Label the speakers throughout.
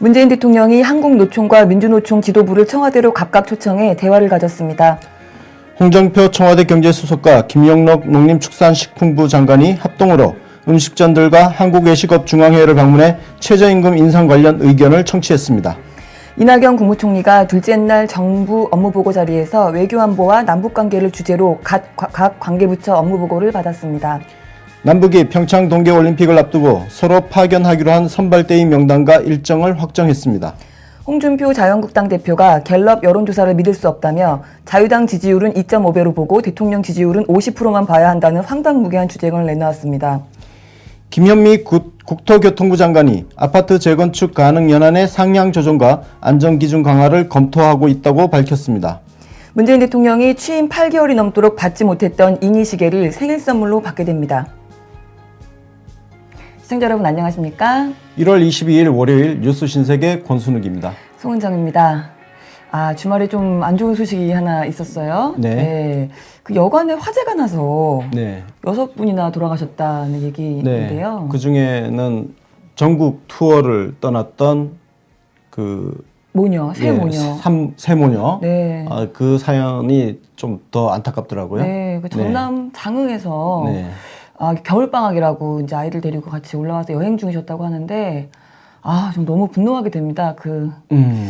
Speaker 1: 문재인 대통령이 한국노총과 민주노총 지도부를 청와대로 각각 초청해 대화를 가졌습니다.
Speaker 2: 홍정표 청와대 경제수석과 김영록 농림축산식품부 장관이 합동으로 음식점들과 한국외식업중앙회를 방문해 최저임금 인상 관련 의견을 청취했습니다.
Speaker 1: 이낙연 국무총리가 둘째 날 정부 업무보고 자리에서 외교안보와 남북관계를 주제로 각 관계부처 업무보고를 받았습니다.
Speaker 2: 남북이 평창 동계올림픽을 앞두고 서로 파견하기로 한 선발대의 명단과 일정을 확정했습니다.
Speaker 1: 홍준표 자유한국당 대표가 갤럽 여론조사를 믿을 수 없다며 자유당 지지율은 2.5배로 보고 대통령 지지율은 50%만 봐야 한다는 황당무계한 주장을 내놓았습니다.
Speaker 2: 김현미 국토교통부 장관이 아파트 재건축 가능 연한의 상향 조정과 안전기준 강화를 검토하고 있다고 밝혔습니다.
Speaker 1: 문재인 대통령이 취임 8개월이 넘도록 받지 못했던 잉의시계를 생일 선물로 받게 됩니다. 시청자 여러분 안녕하십니까?
Speaker 2: 1월 22일 월요일 뉴스 신세계 권순욱입니다.
Speaker 1: 송은정입니다. 주말에 좀 안 좋은 소식이 하나 있었어요.
Speaker 2: 네.
Speaker 1: 그 여관에 화재가 나서
Speaker 2: 네.
Speaker 1: 6분이나 돌아가셨다는 얘기인데요.
Speaker 2: 그 중에는 전국 투어를 떠났던 그
Speaker 1: 모녀, 새 모녀.
Speaker 2: 새 모녀.
Speaker 1: 네.
Speaker 2: 그 사연이 좀 더 안타깝더라고요.
Speaker 1: 네. 그 전남 장흥에서
Speaker 2: 네.
Speaker 1: 겨울방학이라고 이제 아이를 데리고 같이 올라와서 여행 중이셨다고 하는데, 좀 너무 분노하게 됩니다.
Speaker 2: 네.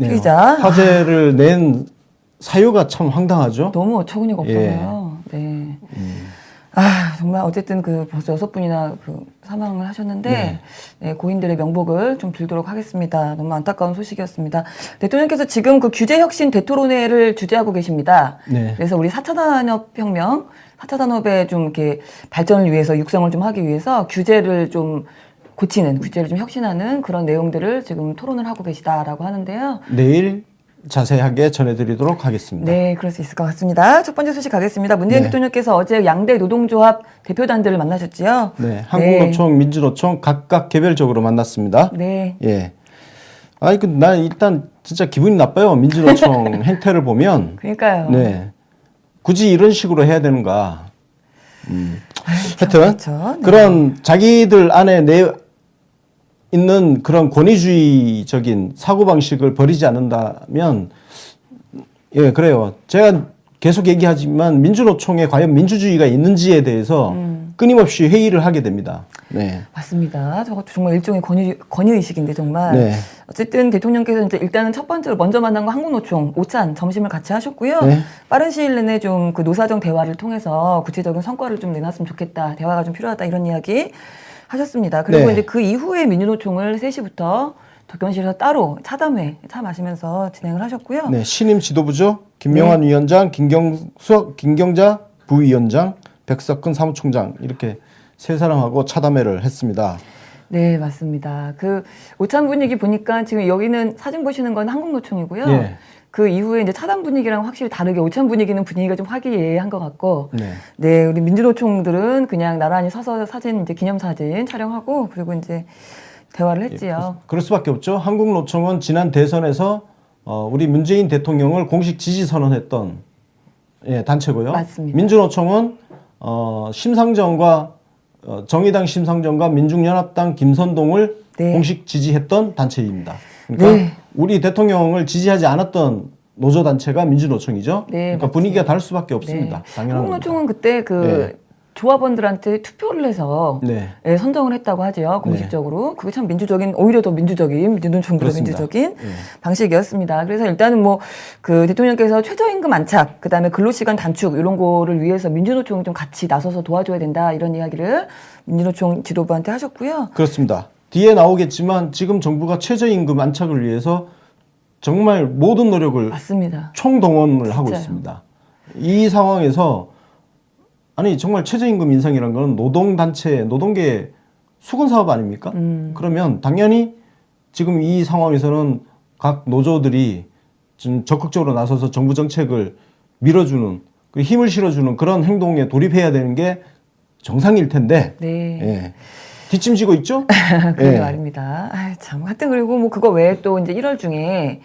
Speaker 1: 피의자.
Speaker 2: 화재를 낸 사유가 참 황당하죠.
Speaker 1: 너무 어처구니가 없어서요. 네. 정말 어쨌든 벌써 6분이나 사망을 하셨는데, 네, 고인들의 명복을 좀 빌도록 하겠습니다. 너무 안타까운 소식이었습니다. 대통령께서 지금 규제혁신 대토론회를 주재하고 계십니다.
Speaker 2: 네.
Speaker 1: 그래서 우리 4차 산업혁명, 4차 산업의 좀 이렇게 발전을 위해서 육성을 좀 하기 위해서 규제를 좀 고치는, 규제를 좀 혁신하는 그런 내용들을 지금 토론을 하고 계시다라고 하는데요.
Speaker 2: 내일 자세하게 전해드리도록 하겠습니다.
Speaker 1: 네, 그럴 수 있을 것 같습니다. 첫 번째 소식 가겠습니다. 문재인 대통령께서 어제 양대 노동조합 대표단들을 만나셨지요?
Speaker 2: 네, 한국노총, 민주노총 각각 개별적으로 만났습니다.
Speaker 1: 네.
Speaker 2: 예. 난 일단 진짜 기분이 나빠요. 민주노총 행태를 보면.
Speaker 1: 그러니까요.
Speaker 2: 네. 굳이 이런 식으로 해야 되는가. 하여튼
Speaker 1: 그렇죠. 네.
Speaker 2: 그런 자기들 안에 있는 그런 권위주의적인 사고방식을 버리지 않는다면, 예, 그래요. 제가 계속 얘기하지만 민주노총에 과연 민주주의가 있는지에 대해서 끊임없이 회의를 하게 됩니다. 네.
Speaker 1: 맞습니다. 저것도 정말 일종의 권위의식인데 정말.
Speaker 2: 네.
Speaker 1: 어쨌든 대통령께서 이제 일단은 첫 번째로 먼저 만난 건 한국노총 오찬 점심을 같이 하셨고요.
Speaker 2: 네.
Speaker 1: 빠른 시일 내내 좀 노사정 대화를 통해서 구체적인 성과를 좀 내놨으면 좋겠다. 대화가 좀 필요하다. 이런 이야기 하셨습니다. 그리고
Speaker 2: 네.
Speaker 1: 이제 그 이후에 민주노총을 3시부터 덕경실에서 따로 차담회 차 마시면서 진행을 하셨고요.
Speaker 2: 네, 신임 지도부죠. 김명환 위원장, 김경자 부위원장, 백석근 사무총장 이렇게 세 사람하고 차담회를 했습니다.
Speaker 1: 네, 맞습니다. 오찬 분위기 보니까 지금 여기는 사진 보시는 건 한국노총이고요.
Speaker 2: 예.
Speaker 1: 그 이후에 이제 차담 분위기랑 확실히 다르게 오찬 분위기는 분위기가 좀 화기애애한 것 같고,
Speaker 2: 네.
Speaker 1: 네, 우리 민주노총들은 그냥 나란히 서서 사진 이제 기념사진 촬영하고 그리고 이제 대화를 했지요.
Speaker 2: 그럴 수밖에 없죠. 한국노총은 지난 대선에서 우리 문재인 대통령을 공식 지지 선언했던 단체고요.
Speaker 1: 맞습니다.
Speaker 2: 민주노총은 심상정과 정의당 심상정과 민중연합당 김선동을
Speaker 1: 네.
Speaker 2: 공식 지지했던 단체입니다. 그러니까
Speaker 1: 네.
Speaker 2: 우리 대통령을 지지하지 않았던 노조 단체가 민주노총이죠.
Speaker 1: 네,
Speaker 2: 그러니까
Speaker 1: 맞습니다.
Speaker 2: 분위기가 다를 수밖에 없습니다.
Speaker 1: 네.
Speaker 2: 당연한
Speaker 1: 한국노총은 그때 조합원들한테 투표를 해서
Speaker 2: 네.
Speaker 1: 선정을 했다고 하죠. 공식적으로. 그게 참 오히려 더 민주적인, 민주노총보다
Speaker 2: 그렇습니다.
Speaker 1: 민주적인 방식이었습니다. 그래서 일단은 대통령께서 최저임금 안착, 그 다음에 근로시간 단축, 이런 거를 위해서 민주노총이 좀 같이 나서서 도와줘야 된다, 이런 이야기를 민주노총 지도부한테 하셨고요.
Speaker 2: 그렇습니다. 뒤에 나오겠지만 지금 정부가 최저임금 안착을 위해서 정말 모든 노력을
Speaker 1: 맞습니다.
Speaker 2: 총동원을 하고
Speaker 1: 진짜요.
Speaker 2: 있습니다. 이 상황에서 정말 최저임금 인상이란 건 노동단체, 노동계 수건사업 아닙니까? 그러면 당연히 지금 이 상황에서는 각 노조들이 좀 적극적으로 나서서 정부 정책을 밀어주는, 힘을 실어주는 그런 행동에 돌입해야 되는 게 정상일 텐데,
Speaker 1: 네.
Speaker 2: 예. 뒷짐지고 있죠?
Speaker 1: 그게 말입니다. 참. 하여튼 그리고 그거 외에 또 이제 1월 중에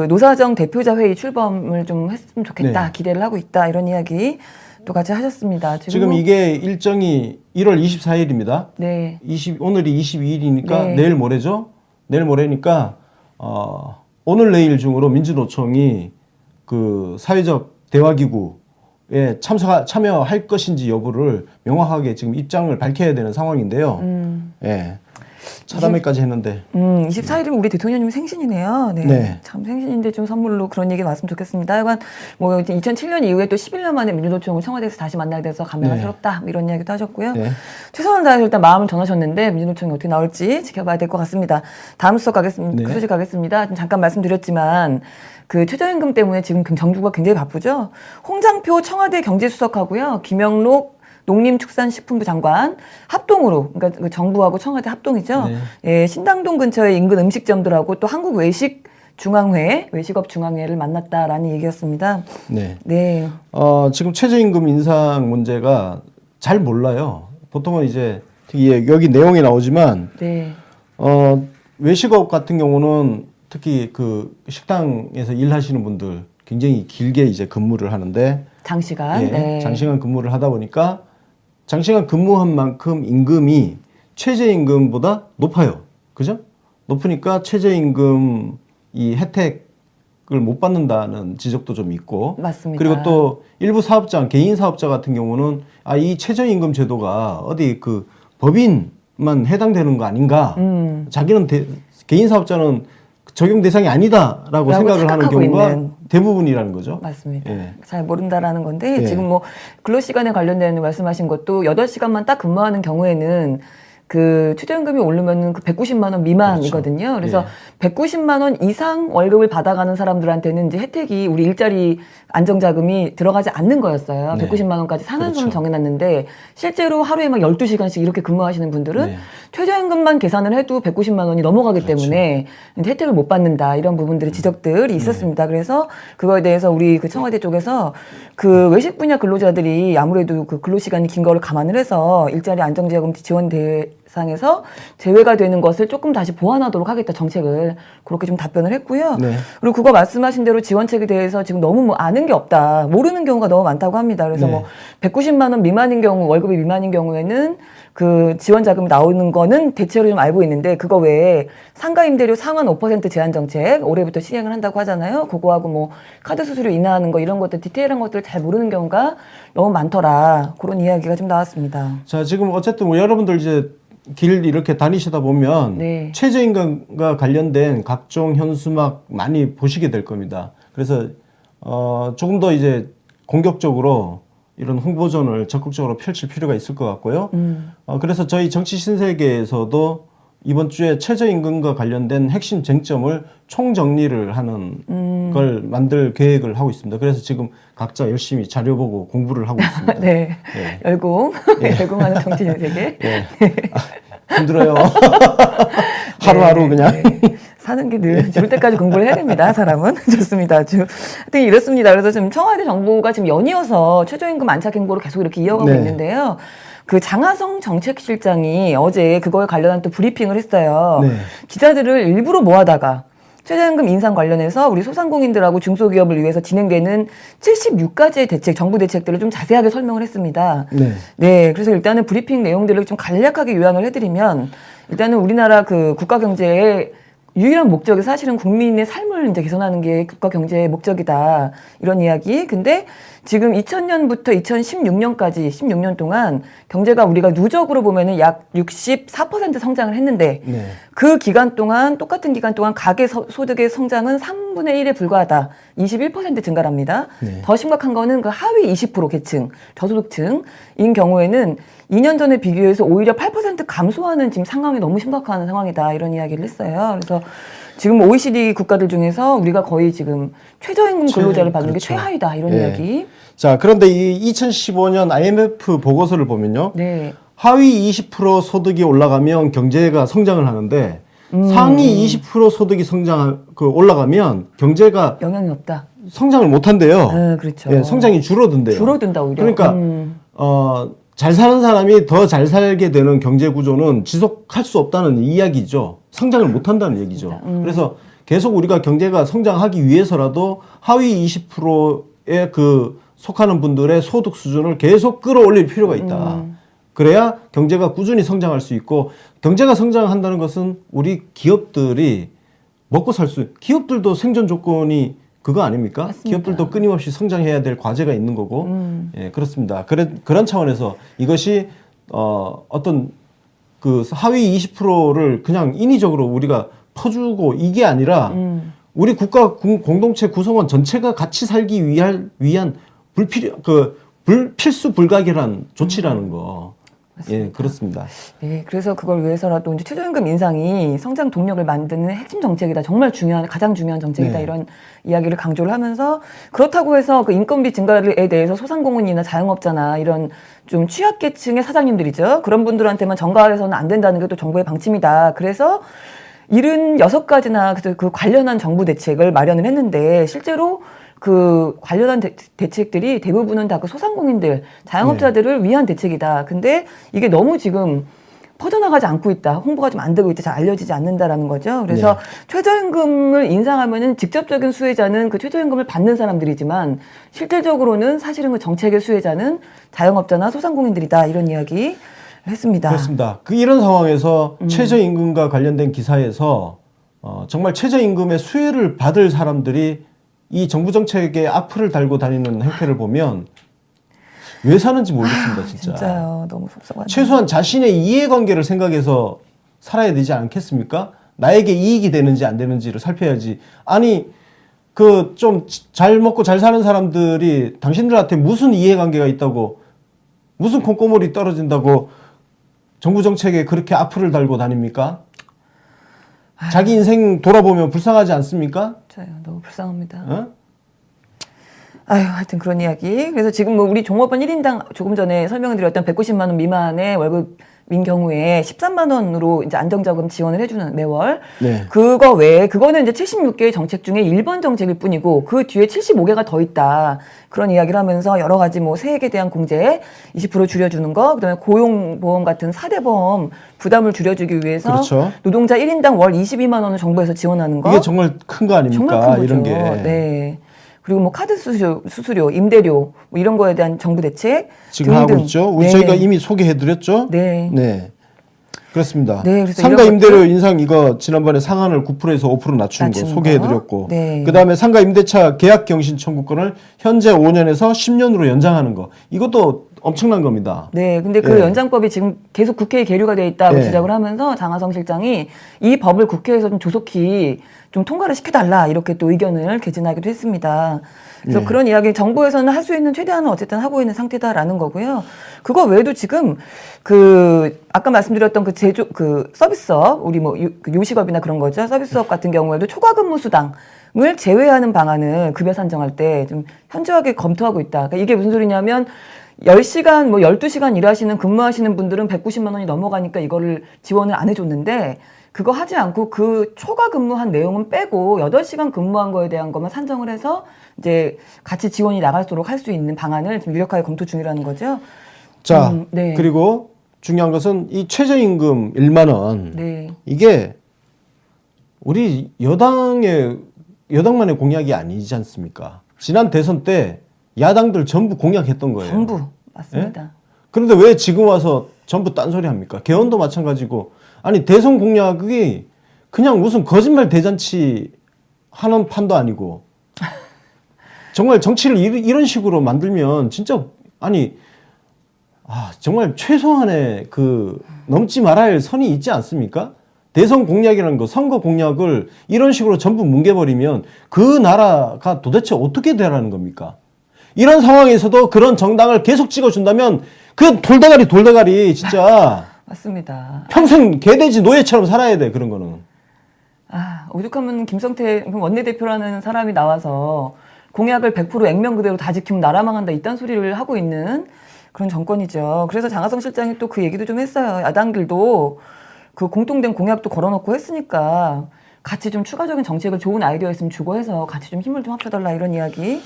Speaker 1: 노사정 대표자 회의 출범을 좀 했으면 좋겠다.
Speaker 2: 네.
Speaker 1: 기대를 하고 있다. 이런 이야기 또 같이 하셨습니다.
Speaker 2: 지금 이게 일정이 1월 24일입니다.
Speaker 1: 네.
Speaker 2: 오늘이 22일이니까
Speaker 1: 네.
Speaker 2: 내일 모레죠. 내일 모레니까 오늘 내일 중으로 민주노총이 그 사회적 대화기구에 참여할 것인지 여부를 명확하게 지금 입장을 밝혀야 되는 상황인데요. 예. 차담회까지 했는데.
Speaker 1: 24일이면 우리 대통령님 생신이네요. 네.
Speaker 2: 네.
Speaker 1: 참 생신인데 좀 선물로 그런 얘기 나왔으면 좋겠습니다. 하여간 뭐 2007년 이후에 또 11년 만에 민주노총을 청와대에서 다시 만나게 돼서 감회스럽다. 네. 이런 이야기도 하셨고요. 네. 최선을 다해서 일단 마음을 전하셨는데 민주노총이 어떻게 나올지 지켜봐야 될 것 같습니다. 다음 수업 가겠습니다.
Speaker 2: 네.
Speaker 1: 그 소식 가겠습니다. 잠깐 말씀드렸지만 그 최저임금 때문에 지금 정부가 굉장히 바쁘죠. 홍장표 청와대 경제수석하고요. 김영록 농림축산식품부 장관 합동으로, 그러니까 그 정부하고 청와대 합동이죠. 네. 예, 신당동 근처의 인근 음식점들하고 또 한국 외식업 중앙회를 만났다라는 얘기였습니다.
Speaker 2: 네.
Speaker 1: 네.
Speaker 2: 지금 최저임금 인상 문제가 잘 몰라요. 보통은 이제 특히 여기 내용이 나오지만, 네. 외식업 같은 경우는 특히 그 식당에서 일하시는 분들 굉장히 길게 이제 근무를 하는데
Speaker 1: 장시간,
Speaker 2: 예,
Speaker 1: 네.
Speaker 2: 장시간 근무를 하다 보니까 장시간 근무한 만큼 임금이 최저임금보다 높아요. 그죠? 높으니까 최저임금 이 혜택을 못 받는다는 지적도 좀 있고.
Speaker 1: 맞습니다.
Speaker 2: 그리고 또 일부 사업자, 개인 사업자 같은 경우는 이 최저임금 제도가 어디 그 법인만 해당되는 거 아닌가. 자기는 개인 사업자는 적용 대상이 아니다라고 생각을 하는 경우가 대부분이라는 거죠.
Speaker 1: 맞습니다.
Speaker 2: 예.
Speaker 1: 잘 모른다라는 건데
Speaker 2: 예.
Speaker 1: 지금 뭐 근로시간에 관련된 말씀하신 것도 8시간만 딱 근무하는 경우에는 그 최저임금이 오르면은 그 190만 원 미만이거든요. 그래서 예. 190만 원 이상 월급을 받아가는 사람들한테는 이제 혜택이 우리 일자리 안정자금이 들어가지 않는 거였어요. 네. 190만 원까지 상한선을 정해놨는데 실제로 하루에 막 12시간씩 이렇게 근무하시는 분들은 네. 최저임금만 계산을 해도 190만 원이 넘어가기 때문에 혜택을 못 받는다. 이런 부분들의 지적들이 있었습니다. 그래서 그거에 대해서 우리 그 청와대 쪽에서 그 외식 분야 근로자들이 아무래도 그 근로시간이 긴 거를 감안을 해서 일자리 안정자금 지원 대상에서 제외가 되는 것을 조금 다시 보완하도록 하겠다 정책을 그렇게 좀 답변을 했고요. 네. 그리고 그거 말씀하신 대로 지원책에 대해서 지금 너무 뭐 아는 게 없다. 모르는 경우가 너무 많다고 합니다. 그래서 네. 뭐 190만 원 미만인 경우, 월급이 미만인 경우에는 그 지원 자금이 나오는 거는 대체로 좀 알고 있는데 그거 외에 상가 임대료 상환 5% 제한 정책 올해부터 시행을 한다고 하잖아요. 그거하고 뭐 카드 수수료 인하하는 거 이런 것들 디테일한 것들 잘 모르는 경우가 너무 많더라. 그런 이야기가 좀 나왔습니다.
Speaker 2: 자, 지금 어쨌든 여러분들 이제 길 이렇게 다니시다 보면 네. 최저임금과 관련된 각종 현수막 많이 보시게 될 겁니다. 그래서 조금 더 이제 공격적으로 이런 홍보전을 적극적으로 펼칠 필요가 있을 것 같고요. 그래서 저희 정치 신세계에서도 이번 주에 최저임금과 관련된 핵심 쟁점을 총정리를 하는 걸 만들 계획을 하고 있습니다. 그래서 지금 각자 열심히 자료 보고 공부를 하고 있습니다.
Speaker 1: 네. 네. 열공. 네. 열공하는 정치 신세계. 네.
Speaker 2: 힘들어요. 하루하루 그냥.
Speaker 1: 네. 사는 게 늘 죽을 때까지 공부를 해야 됩니다. 사람은. 좋습니다. 아주. 하여튼 이렇습니다. 그래서 지금 청와대 정부가 지금 연이어서 최저임금 안착 행보를 계속 이렇게 이어가고 있는데요. 그 장하성 정책실장이 어제 그거에 관련한 또 브리핑을 했어요. 네. 기자들을 일부러 모아다가 최저임금 인상 관련해서 우리 소상공인들하고 중소기업을 위해서 진행되는 76가지의 대책, 정부 대책들을 좀 자세하게 설명을 했습니다. 네. 네. 그래서 일단은 브리핑 내용들을 좀 간략하게 요약을 해드리면 일단은 우리나라 그 국가 경제의 유일한 목적이 사실은 국민의 삶을 이제 개선하는 게 국가 경제의 목적이다. 이런 이야기. 근데 지금 2000년부터 2016년까지 16년 동안 경제가 우리가 누적으로 보면은 약 64% 성장을 했는데 네. 그 기간 동안 똑같은 기간 동안 가계 소득의 성장은 3분의 1에 불과하다. 21% 증가랍니다. 네. 더 심각한 거는 그 하위 20% 계층, 저소득층인 경우에는 2년 전에 비교해서 오히려 8% 감소하는 지금 상황이 너무 심각한 상황이다. 이런 이야기를 했어요. 그래서 지금 OECD 국가들 중에서 우리가 거의 지금 최저임금 근로자를 받는 그렇죠. 게 최하위다. 이런 이야기.
Speaker 2: 자, 그런데 이 2015년 IMF 보고서를 보면요. 네. 하위 20% 소득이 올라가면 경제가 성장을 하는데 상위 20% 소득이 올라가면 경제가
Speaker 1: 영향이 없다.
Speaker 2: 성장을 못 한대요.
Speaker 1: 그렇죠.
Speaker 2: 예, 성장이 줄어든대요.
Speaker 1: 줄어든다 오히려.
Speaker 2: 그러니까 잘 사는 사람이 더 잘 살게 되는 경제 구조는 지속할 수 없다는 이야기죠. 성장을 못 한다는 얘기죠. 그래서 계속 우리가 경제가 성장하기 위해서라도 하위 20%의 그 속하는 분들의 소득 수준을 계속 끌어올릴 필요가 있다. 그래야 경제가 꾸준히 성장할 수 있고 경제가 성장한다는 것은 우리 기업들이 먹고 기업들도 생존 조건이 그거 아닙니까?
Speaker 1: 맞습니다.
Speaker 2: 기업들도 끊임없이 성장해야 될 과제가 있는 거고 예, 그렇습니다. 그런 차원에서 이것이 어떤 그 하위 20%를 그냥 인위적으로 우리가 퍼주고 이게 아니라 우리 국가 공동체 구성원 전체가 같이 살기 위한 필수 불가결한 조치라는 거.
Speaker 1: 맞습니다.
Speaker 2: 예, 그렇습니다.
Speaker 1: 네, 그래서 그걸 위해서라도 이제 최저임금 인상이 성장 동력을 만드는 핵심 정책이다. 정말 가장 중요한 정책이다.
Speaker 2: 네.
Speaker 1: 이런 이야기를 강조를 하면서 그렇다고 해서 그 인건비 증가에 대해서 소상공인이나 자영업자나 이런 좀 취약계층의 사장님들이죠. 그런 분들한테만 전가해서는 안 된다는 게 또 정부의 방침이다. 그래서 76가지나 그 관련한 정부 대책을 마련을 했는데 실제로 그 관련한 대책들이 대부분은 다 그 소상공인들, 자영업자들을 위한 대책이다. 근데 이게 너무 지금 퍼져나가지 않고 있다. 홍보가 좀 안 되고 있다. 잘 알려지지 않는다라는 거죠. 그래서 최저임금을 인상하면은 직접적인 수혜자는 그 최저임금을 받는 사람들이지만 실질적으로는 사실은 그 정책의 수혜자는 자영업자나 소상공인들이다. 이런 이야기 했습니다.
Speaker 2: 그렇습니다. 이런 상황에서 최저임금과 관련된 기사에서 정말 최저임금의 수혜를 받을 사람들이 이 정부 정책에 악플을 달고 다니는 행태를 보면 왜 사는지 모르겠습니다, 진짜.
Speaker 1: 진짜요. 너무 속상하네요.
Speaker 2: 최소한 자신의 이해관계를 생각해서 살아야 되지 않겠습니까? 나에게 이익이 되는지 안 되는지를 살펴야지. 아니, 그 좀 잘 먹고 잘 사는 사람들이 당신들한테 무슨 이해관계가 있다고, 무슨 콩고물이 떨어진다고 정부 정책에 그렇게 악플을 달고 다닙니까? 자기 인생 돌아보면 불쌍하지 않습니까?
Speaker 1: 저요. 너무 불쌍합니다.
Speaker 2: 어?
Speaker 1: 아유, 하여튼 그런 이야기. 그래서 지금 뭐 우리 종업원 1인당 조금 전에 설명을 드렸던 190만 원 미만의 월급인 경우에 13만 원으로 이제 안정자금 지원을 해주는 매월.
Speaker 2: 네.
Speaker 1: 그거 외에 그거는 이제 76개의 정책 중에 1번 정책일 뿐이고 그 뒤에 75개가 더 있다. 그런 이야기를 하면서 여러 가지 뭐 세액에 대한 공제 20% 줄여주는 거, 그다음에 고용보험 같은 4대 보험 부담을 줄여주기 위해서
Speaker 2: 그렇죠.
Speaker 1: 노동자 1인당 월 22만 원을 정부에서 지원하는 거.
Speaker 2: 이게 정말 큰 거 아닙니까?
Speaker 1: 정말 큰 거죠.
Speaker 2: 이런 게.
Speaker 1: 네. 그리고 뭐 카드 수수료, 임대료 뭐 이런 거에 대한 정부 대책
Speaker 2: 지금 하고 있죠.
Speaker 1: 네.
Speaker 2: 저희가 이미 소개해드렸죠.
Speaker 1: 네.
Speaker 2: 네. 그렇습니다.
Speaker 1: 네, 그래서
Speaker 2: 상가
Speaker 1: 이런
Speaker 2: 임대료 인상 이거 지난번에 상한을 9%에서 5% 낮추는 거
Speaker 1: 낮추는
Speaker 2: 소개해드렸고,
Speaker 1: 거. 네.
Speaker 2: 그다음에 상가 임대차 계약 경신 청구권을 현재 5년에서 10년으로 연장하는 거 이것도 엄청난 겁니다.
Speaker 1: 네, 근데 그
Speaker 2: 예.
Speaker 1: 연장법이 지금 계속 국회에 계류가 돼 있다고
Speaker 2: 예.
Speaker 1: 지적을 하면서 장하성 실장이 이 법을 국회에서 좀 조속히 좀 통과를 시켜달라 이렇게 또 의견을 개진하기도 했습니다. 그래서
Speaker 2: 예.
Speaker 1: 그런 이야기 정부에서는 할 수 있는 최대한은 어쨌든 하고 있는 상태다라는 거고요. 그거 외에도 지금 그 아까 말씀드렸던 그 그 서비스업 우리 뭐 요식업이나 그런 거죠. 서비스업 같은 경우에도 초과 근무 수당 을 제외하는 방안을 급여 산정할 때 좀 현저하게 검토하고 있다. 그러니까 이게 무슨 소리냐면 10시간, 뭐 12시간 일하시는 근무하시는 분들은 190만 원이 넘어가니까 이거를 지원을 안 해줬는데 그거 하지 않고 그 초과 근무한 내용은 빼고 8시간 근무한 거에 대한 것만 산정을 해서 이제 같이 지원이 나갈수록 할 수 있는 방안을 지금 유력하게 검토 중이라는 거죠.
Speaker 2: 자,
Speaker 1: 네.
Speaker 2: 그리고 중요한 것은 이 최저임금 1만 원
Speaker 1: 네.
Speaker 2: 이게 우리 여당만의 공약이 아니지 않습니까? 지난 대선 때 야당들 전부 공약했던 거예요.
Speaker 1: 전부 맞습니다.
Speaker 2: 그런데 왜 지금 와서 전부 딴소리 합니까? 개헌도 마찬가지고. 아니 대선 공약이 그냥 무슨 거짓말 대잔치 하는 판도 아니고 정말 정치를 이런 식으로 만들면 진짜 아니 정말 최소한의 그 넘지 말아야 할 선이 있지 않습니까? 대선 공약이라는 거, 선거 공약을 이런 식으로 전부 뭉개버리면 그 나라가 도대체 어떻게 되라는 겁니까? 이런 상황에서도 그런 정당을 계속 찍어준다면 그 돌대가리 진짜
Speaker 1: 맞습니다.
Speaker 2: 평생 개돼지 노예처럼 살아야 돼 그런 거는.
Speaker 1: 오죽하면 김성태 원내대표라는 사람이 나와서 공약을 100% 액면 그대로 다 지키면 나라 망한다 이딴 소리를 하고 있는 그런 정권이죠. 그래서 장하성 실장이 또 그 얘기도 좀 했어요. 야당들도 그 공통된 공약도 걸어놓고 했으니까 같이 좀 추가적인 정책을 좋은 아이디어 있으면 주고 해서 같이 좀 힘을 좀 합쳐달라 이런 이야기도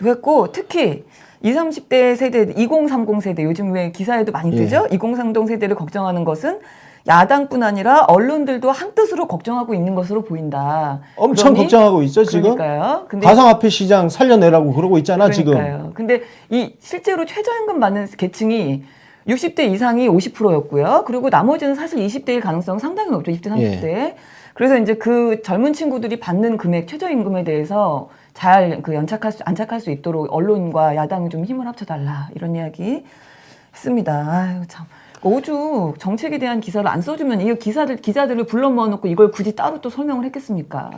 Speaker 1: 했고 특히 20, 30대 세대, 2030 세대 요즘 왜 기사에도 많이 뜨죠? 2030 세대를 걱정하는 것은 야당뿐 아니라 언론들도 한뜻으로 걱정하고 있는 것으로 보인다.
Speaker 2: 엄청 걱정하고 있죠 지금.
Speaker 1: 그러니까요. 근데
Speaker 2: 가상화폐 시장 살려내라고 그러고 있잖아
Speaker 1: 그러니까요.
Speaker 2: 지금.
Speaker 1: 근데 이 실제로 최저임금 받는 계층이 60대 이상이 50%였고요. 그리고 나머지는 사실 20대일 가능성이 상당히 높죠. 20대, 30대.
Speaker 2: 예.
Speaker 1: 그래서 이제 그 젊은 친구들이 받는 금액, 최저임금에 대해서 잘 그 안착할 수 있도록 언론과 야당이 좀 힘을 합쳐달라. 이런 이야기 했습니다. 아유, 참. 오죽 정책에 대한 기사를 안 써주면 이 기자들을 불러 모아놓고 이걸 굳이 따로 또 설명을 했겠습니까?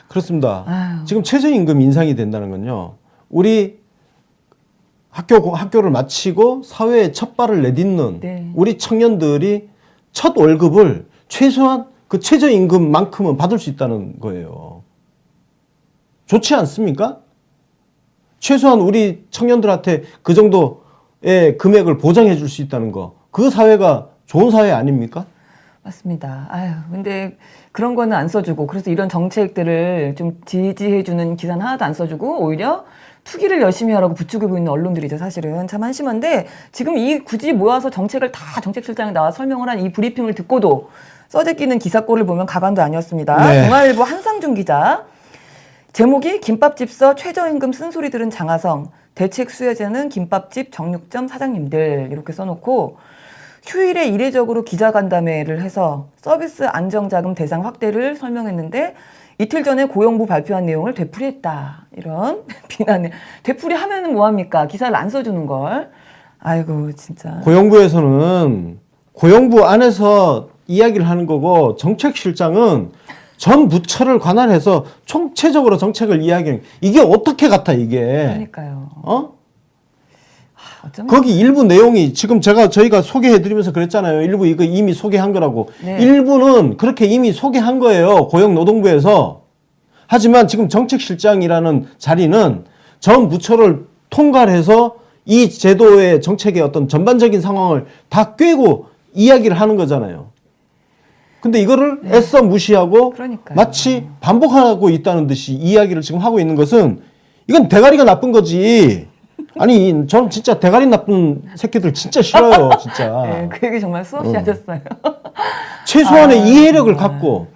Speaker 2: 그렇습니다.
Speaker 1: 아유.
Speaker 2: 지금 최저임금 인상이 된다는 건요. 우리 학교를 마치고 사회에 첫 발을 내딛는
Speaker 1: 네.
Speaker 2: 우리 청년들이 첫 월급을 최소한 그 최저임금만큼은 받을 수 있다는 거예요. 좋지 않습니까? 최소한 우리 청년들한테 그 정도의 금액을 보장해 줄 수 있다는 거. 그 사회가 좋은 사회 아닙니까?
Speaker 1: 맞습니다. 아유, 근데 그런 거는 안 써주고, 그래서 이런 정책들을 좀 지지해주는 기사는 하나도 안 써주고, 오히려 투기를 열심히 하라고 부추기고 있는 언론들이죠, 사실은. 참 한심한데, 지금 굳이 모아서 정책을 다 정책실장에 나와 설명을 한 이 브리핑을 듣고도 써제끼는 기사꼴을 보면 가관도 아니었습니다.
Speaker 2: 네.
Speaker 1: 동아일보 한상준 기자. 제목이 김밥집서 최저임금 쓴소리 들은 장하성, 대책 수혜자는 김밥집 정육점 사장님들, 이렇게 써놓고, 휴일에 이례적으로 기자간담회를 해서 서비스 안정자금 대상 확대를 설명했는데 이틀 전에 고용부 발표한 내용을 되풀이했다. 이런 비난을. 되풀이하면은 뭐합니까? 기사를 안 써주는 걸. 아이고 진짜.
Speaker 2: 고용부에서는 고용부 안에서 이야기를 하는 거고 정책실장은 전 부처를 관할해서 총체적으로 정책을 이야기하는 이게 어떻게 같아 이게.
Speaker 1: 그러니까요. 어쩌면
Speaker 2: 거기 일부 내용이 지금 저희가 소개해드리면서 그랬잖아요. 일부 이거 이미 소개한 거라고.
Speaker 1: 네.
Speaker 2: 일부는 그렇게 이미 소개한 거예요. 고용노동부에서. 하지만 지금 정책실장이라는 자리는 전 부처를 통괄해서 이 제도의 정책의 어떤 전반적인 상황을 다 꿰고 이야기를 하는 거잖아요. 근데 이거를 애써 무시하고
Speaker 1: 그러니까요.
Speaker 2: 마치 반복하고 있다는 듯이 이야기를 지금 하고 있는 것은 이건 대가리가 나쁜 거지. 아니 저는 진짜 대가리 나쁜 새끼들 진짜 싫어요. 진짜.
Speaker 1: 네, 그 얘기 정말 수없이 하셨어요.
Speaker 2: 최소한의 이해력을
Speaker 1: 정말.
Speaker 2: 갖고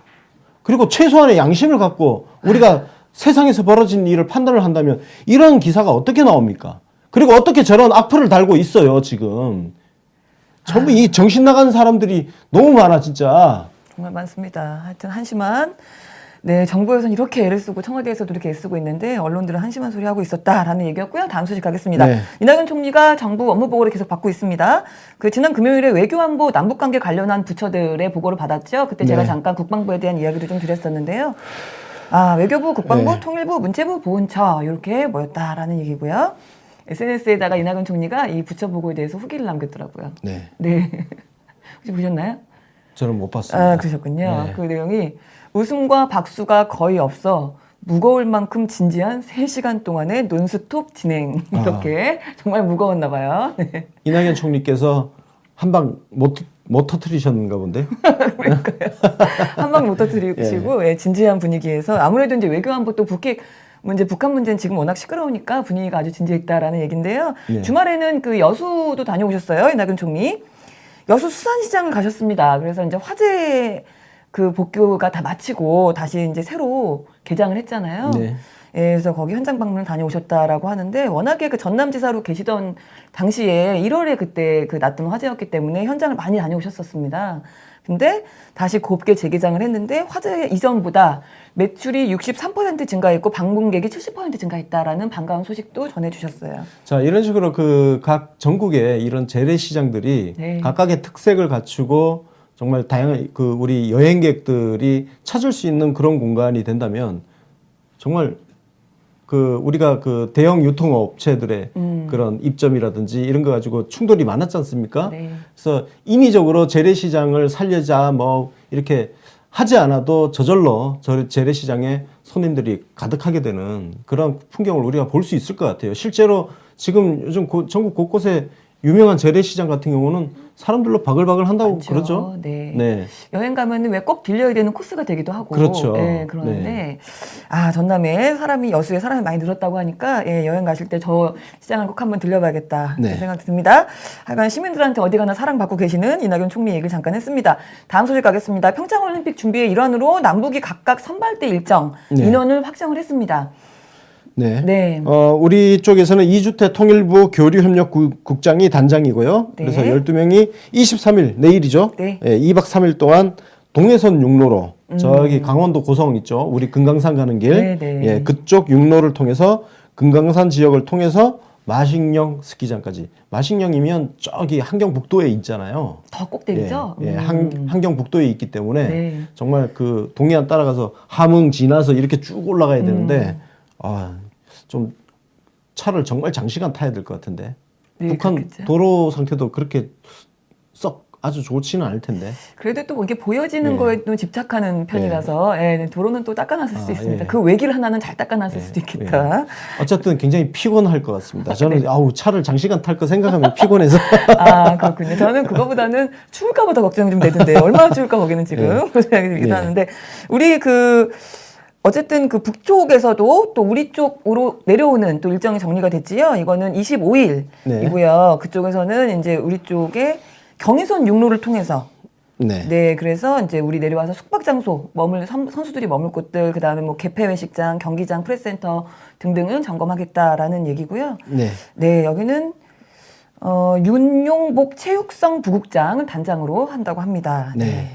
Speaker 2: 그리고 최소한의 양심을 갖고 우리가 세상에서 벌어진 일을 판단을 한다면 이런 기사가 어떻게 나옵니까? 그리고 어떻게 저런 악플을 달고 있어요 지금. 전부 이 정신 나간 사람들이 너무 많아 진짜.
Speaker 1: 정말 많습니다. 하여튼 한심한. 네, 정부에서는 이렇게 애를 쓰고 청와대에서도 이렇게 애쓰고 있는데 언론들은 한심한 소리 하고 있었다라는 얘기였고요. 다음 소식 가겠습니다.
Speaker 2: 네.
Speaker 1: 이낙연 총리가 정부 업무 보고를 계속 받고 있습니다. 그 지난 금요일에 외교안보 남북관계 관련한 부처들의 보고를 받았죠. 그때 제가
Speaker 2: 네.
Speaker 1: 잠깐 국방부에 대한 이야기도 좀 드렸었는데요. 외교부, 국방부,
Speaker 2: 네.
Speaker 1: 통일부, 문체부, 보훈처 이렇게 모였다라는 얘기고요. SNS에다가 이낙연 총리가 이 부처 보고에 대해서 후기를 남겼더라고요.
Speaker 2: 네.
Speaker 1: 네. 혹시 보셨나요?
Speaker 2: 저는 못 봤습니다.
Speaker 1: 그러셨군요.
Speaker 2: 네.
Speaker 1: 그 내용이 웃음과 박수가 거의 없어 무거울 만큼 진지한 3시간 동안의 논스톱 진행. 이렇게 정말 무거웠나 봐요. 네.
Speaker 2: 이낙연 총리께서 한 방 못 터뜨리셨는가 본데요.
Speaker 1: 한 방 못 터뜨리시고 예, 진지한 분위기에서 아무래도 이제 외교안보 또 북한 문제는 지금 워낙 시끄러우니까 분위기가 아주 진지했다라는 얘기인데요.
Speaker 2: 네.
Speaker 1: 주말에는 그 여수도 다녀오셨어요. 이낙연 총리. 여수 수산시장을 가셨습니다. 그래서 이제 화재 그 복교가 다 마치고 다시 이제 새로 개장을 했잖아요.
Speaker 2: 네.
Speaker 1: 예, 그래서 거기 현장 방문을 다녀오셨다라고 하는데 워낙에 그 전남지사로 계시던 당시에 1월에 그때 그 났던 화재였기 때문에 현장을 많이 다녀오셨었습니다. 근데 다시 곱게 재개장을 했는데 화재 이전보다 매출이 63% 증가했고 방문객이 70% 증가했다라는 반가운 소식도 전해주셨어요.
Speaker 2: 자, 이런 식으로 그 각 전국의 이런 재래시장들이
Speaker 1: 네.
Speaker 2: 각각의 특색을 갖추고 정말 다양한 그 우리 여행객들이 찾을 수 있는 그런 공간이 된다면 정말 그 우리가 그 대형 유통업체들의 그런 입점이라든지 이런 거 가지고 충돌이 많았지 않습니까?
Speaker 1: 네.
Speaker 2: 그래서 인위적으로 재래시장을 살려자 뭐 이렇게 하지 않아도 저절로 재래시장에 손님들이 가득하게 되는 그런 풍경을 우리가 볼 수 있을 것 같아요. 실제로 지금 요즘 전국 곳곳에 유명한 재래시장 같은 경우는 사람들로 바글바글 한다고
Speaker 1: 많죠.
Speaker 2: 그러죠.
Speaker 1: 네.
Speaker 2: 네.
Speaker 1: 여행 가면은 왜 꼭 들려야 되는 코스가 되기도 하고.
Speaker 2: 그렇죠.
Speaker 1: 네, 그러는데 전남에 여수에 사람이 많이 늘었다고 하니까 여행 가실 때 저 시장을 꼭 한번 들려봐야겠다.
Speaker 2: 네.
Speaker 1: 그런 생각이 듭니다. 하여간 시민들한테 어디 가나 사랑받고 계시는 이낙연 총리 얘기를 잠깐 했습니다. 다음 소식 가겠습니다. 평창올림픽 준비의 일환으로 남북이 각각 선발대 일정
Speaker 2: 네.
Speaker 1: 인원을 확정을 했습니다.
Speaker 2: 네.
Speaker 1: 네.
Speaker 2: 우리 쪽에서는 이주태 통일부 교류협력국장이 단장이고요.
Speaker 1: 네.
Speaker 2: 그래서 12명이 23일, 내일이죠.
Speaker 1: 네.
Speaker 2: 예, 2박 3일 동안 동해선 육로로 저기 강원도 고성 있죠. 우리 금강산 가는 길.
Speaker 1: 네, 네.
Speaker 2: 예, 그쪽 육로를 통해서 금강산 지역을 통해서 마식령 스키장까지. 마식령이면 저기 한경북도에 있잖아요.
Speaker 1: 더 꼭대기죠?
Speaker 2: 예, 한경북도에 있기 때문에
Speaker 1: 네.
Speaker 2: 정말 그 동해안 따라가서 함흥 지나서 이렇게 쭉 올라가야 되는데 좀 차를 정말 장시간 타야 될 것 같은데
Speaker 1: 네,
Speaker 2: 북한
Speaker 1: 그렇겠죠.
Speaker 2: 도로 상태도 그렇게 썩 아주 좋지는 않을 텐데.
Speaker 1: 그래도 또 이게 보여지는
Speaker 2: 예.
Speaker 1: 거에 또 집착하는 편이라서 예, 도로는 또 닦아놨을 수 있습니다.
Speaker 2: 예.
Speaker 1: 그 외길 하나는 잘 닦아놨을 수도 있겠다.
Speaker 2: 어쨌든 굉장히 피곤할 것 같습니다. 저는 아우 차를 장시간 탈 거 생각하면 피곤해서.
Speaker 1: 아, 그렇군요. 저는 그거보다는 추울까봐 더 걱정이 좀 되던데 얼마나 추울까 거기는 지금 그런 생각이 들기도 하는데 우리 어쨌든 그 북쪽에서도 또 우리 쪽으로 내려오는 또 일정이 정리가 됐지요. 이거는 25일이고요. 그쪽에서는 이제 우리 쪽에 경의선 육로를 통해서 네, 그래서 이제 우리 내려와서 숙박 장소 선수들이 머물 곳들, 그 다음에 뭐 개폐 회식장, 경기장, 프레스센터 등등은 점검하겠다라는 얘기고요. 네, 여기는 윤용복 체육성 부국장을 단장으로 한다고 합니다. 네.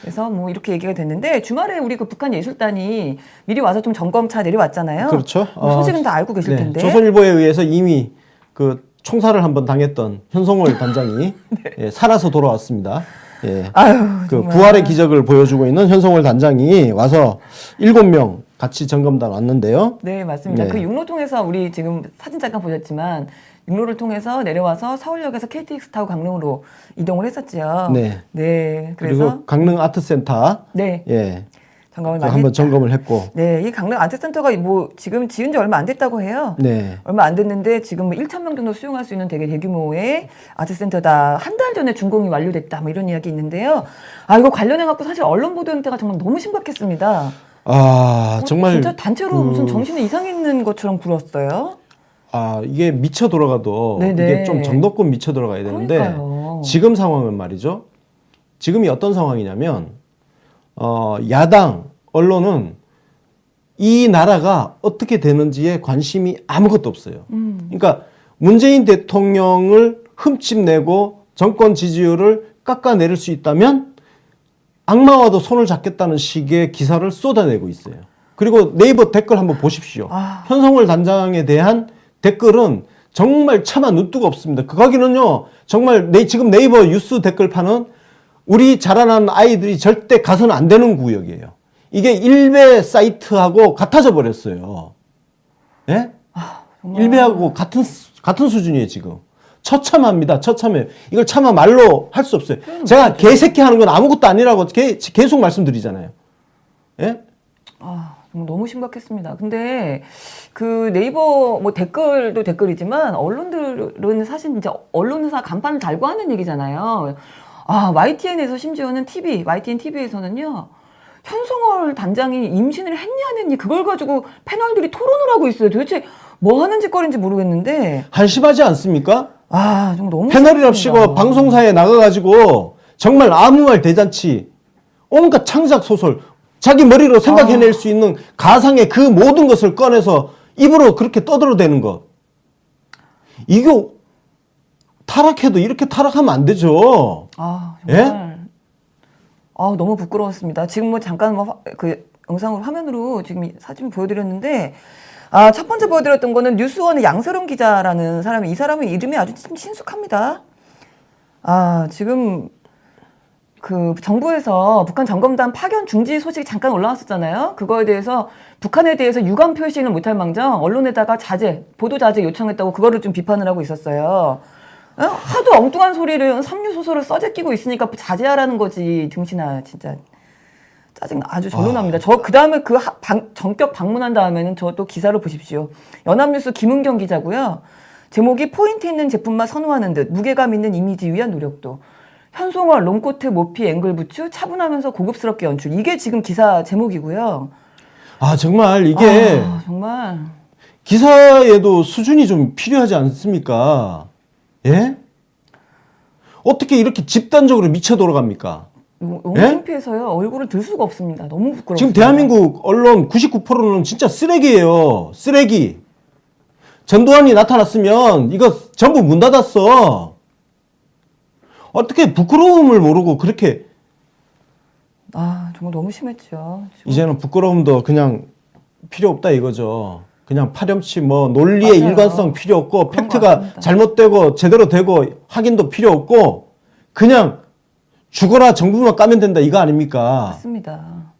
Speaker 1: 그래서 뭐 이렇게 얘기가 됐는데 주말에 우리 그 북한 예술단이 미리 와서 좀 점검차 내려왔잖아요.
Speaker 2: 그렇죠.
Speaker 1: 소식은 다 알고 계실 텐데.
Speaker 2: 조선일보에 의해서 이미 그 총살을 한번 당했던 현송월 단장이 예, 살아서 돌아왔습니다. 예.
Speaker 1: 아유,
Speaker 2: 그
Speaker 1: 정말.
Speaker 2: 부활의 기적을 보여주고 있는 현송월 단장이 와서 7명 같이 점검단 왔는데요.
Speaker 1: 네, 맞습니다.
Speaker 2: 네.
Speaker 1: 그 육로 통해서 우리 지금 사진 잠깐 보셨지만 육로를 통해서 내려와서 서울역에서 KTX 타고 강릉으로 이동을 했었죠.
Speaker 2: 네.
Speaker 1: 네.
Speaker 2: 그리고
Speaker 1: 그래서
Speaker 2: 강릉 아트센터
Speaker 1: 네.
Speaker 2: 예.
Speaker 1: 점검을 많이
Speaker 2: 한번
Speaker 1: 했다.
Speaker 2: 점검을 했고.
Speaker 1: 네, 이 강릉 아트센터가 뭐 지금 지은 지 얼마 안 됐다고 해요.
Speaker 2: 네.
Speaker 1: 얼마 안 됐는데 지금 뭐 1,000명 정도 수용할 수 있는 되게 대규모의 아트센터다. 한 달 전에 준공이 완료됐다. 뭐 이런 이야기 있는데요. 아, 이거 관련해 갖고 사실 언론 보도 형태가 정말 너무 심각했습니다.
Speaker 2: 정말
Speaker 1: 진짜 단체로 무슨 정신에 이상이 있는 것처럼 굴었어요.
Speaker 2: 이게 미쳐 돌아가도
Speaker 1: 네네.
Speaker 2: 이게 좀 정도껏 미쳐 들어가야 되는데
Speaker 1: 그러니까요.
Speaker 2: 지금 상황은 말이죠. 지금이 어떤 상황이냐면 야당 언론은 이 나라가 어떻게 되는지에 관심이 아무것도 없어요. 그러니까 문재인 대통령을 흠집내고 정권 지지율을 깎아내릴 수 있다면 악마와도 손을 잡겠다는 식의 기사를 쏟아내고 있어요. 그리고 네이버 댓글 한번 보십시오. 현성월 단장에 대한 댓글은 정말 차마 눈뜨고 없습니다. 거기는요, 정말 지금 네이버 뉴스 댓글판은 우리 자라난 아이들이 절대 가서는 안 되는 구역이에요. 이게 일베 사이트하고 같아져 버렸어요. 예? 일베하고 같은 수준이에요, 지금. 처참합니다, 처참해요. 이걸 차마 말로 할 수 없어요. 제가 개새끼 하는 건 아무것도 아니라고 계속 말씀드리잖아요. 예?
Speaker 1: 너무 심각했습니다. 근데 그 네이버 뭐 댓글도 댓글이지만 언론들은 사실 진짜 언론사 간판을 달고 하는 얘기잖아요. YTN에서 심지어는 YTN TV에서는요. 현송월 단장이 임신을 했냐 안 했니 그걸 가지고 패널들이 토론을 하고 있어요. 도대체 뭐 하는 짓거리인지 모르겠는데.
Speaker 2: 한심하지 않습니까?
Speaker 1: 좀 너무
Speaker 2: 패널이랍시고 방송사에 나가가지고 정말 아무 말 대잔치 온갖 창작 소설 자기 머리로 생각해낼 수 있는 가상의 그 모든 것을 꺼내서 입으로 그렇게 떠들어대는 것. 이거 타락해도 이렇게 타락하면 안 되죠.
Speaker 1: 정말.
Speaker 2: 예?
Speaker 1: 너무 부끄러웠습니다. 지금 뭐 잠깐 그 영상으로 화면으로 지금 사진 보여드렸는데 첫 번째 보여드렸던 거는 뉴스원의 양세롱 기자라는 사람이 이 사람의 이름이 아주 친숙합니다. 지금 그 정부에서 북한 점검단 파견 중지 소식이 잠깐 올라왔었잖아요. 그거에 대해서 북한에 대해서 유감 표시는 못할 망정 언론에다가 보도 자제 요청했다고 그거를 좀 비판을 하고 있었어요. 하도 엉뚱한 소리를 삼류 소설을 써제끼고 있으니까 자제하라는 거지. 등신아 진짜 짜증 아주 절로 납니다. 저 그 다음에 전격 방문한 다음에는 저 또 기사를 보십시오. 연합뉴스 김은경 기자고요. 제목이 포인트 있는 제품만 선호하는 듯 무게감 있는 이미지 위한 노력도. 현송월 롱코트 모피 앵글 부츠 차분하면서 고급스럽게 연출. 이게 지금 기사 제목이고요.
Speaker 2: 정말 이게
Speaker 1: 정말
Speaker 2: 기사에도 수준이 좀 필요하지 않습니까? 예? 어떻게 이렇게 집단적으로 미쳐 돌아갑니까?
Speaker 1: 너무
Speaker 2: 예?
Speaker 1: 창피해서요. 얼굴을 들 수가 없습니다. 너무 부끄러워요.
Speaker 2: 지금 대한민국 언론 99%는 진짜 쓰레기예요. 쓰레기. 전두환이 나타났으면 이거 전부 문 닫았어. 어떻게 부끄러움을 모르고 그렇게.
Speaker 1: 아, 정말 너무 심했죠. 지금.
Speaker 2: 이제는 부끄러움도 그냥 필요 없다 이거죠. 그냥 파렴치 뭐 논리의
Speaker 1: 맞아요.
Speaker 2: 일관성 필요 없고
Speaker 1: 그런 것
Speaker 2: 팩트가
Speaker 1: 같습니다.
Speaker 2: 잘못되고 제대로 되고 확인도 필요 없고 그냥 죽어라 정부만 까면 된다 이거 아닙니까?
Speaker 1: 맞습니다.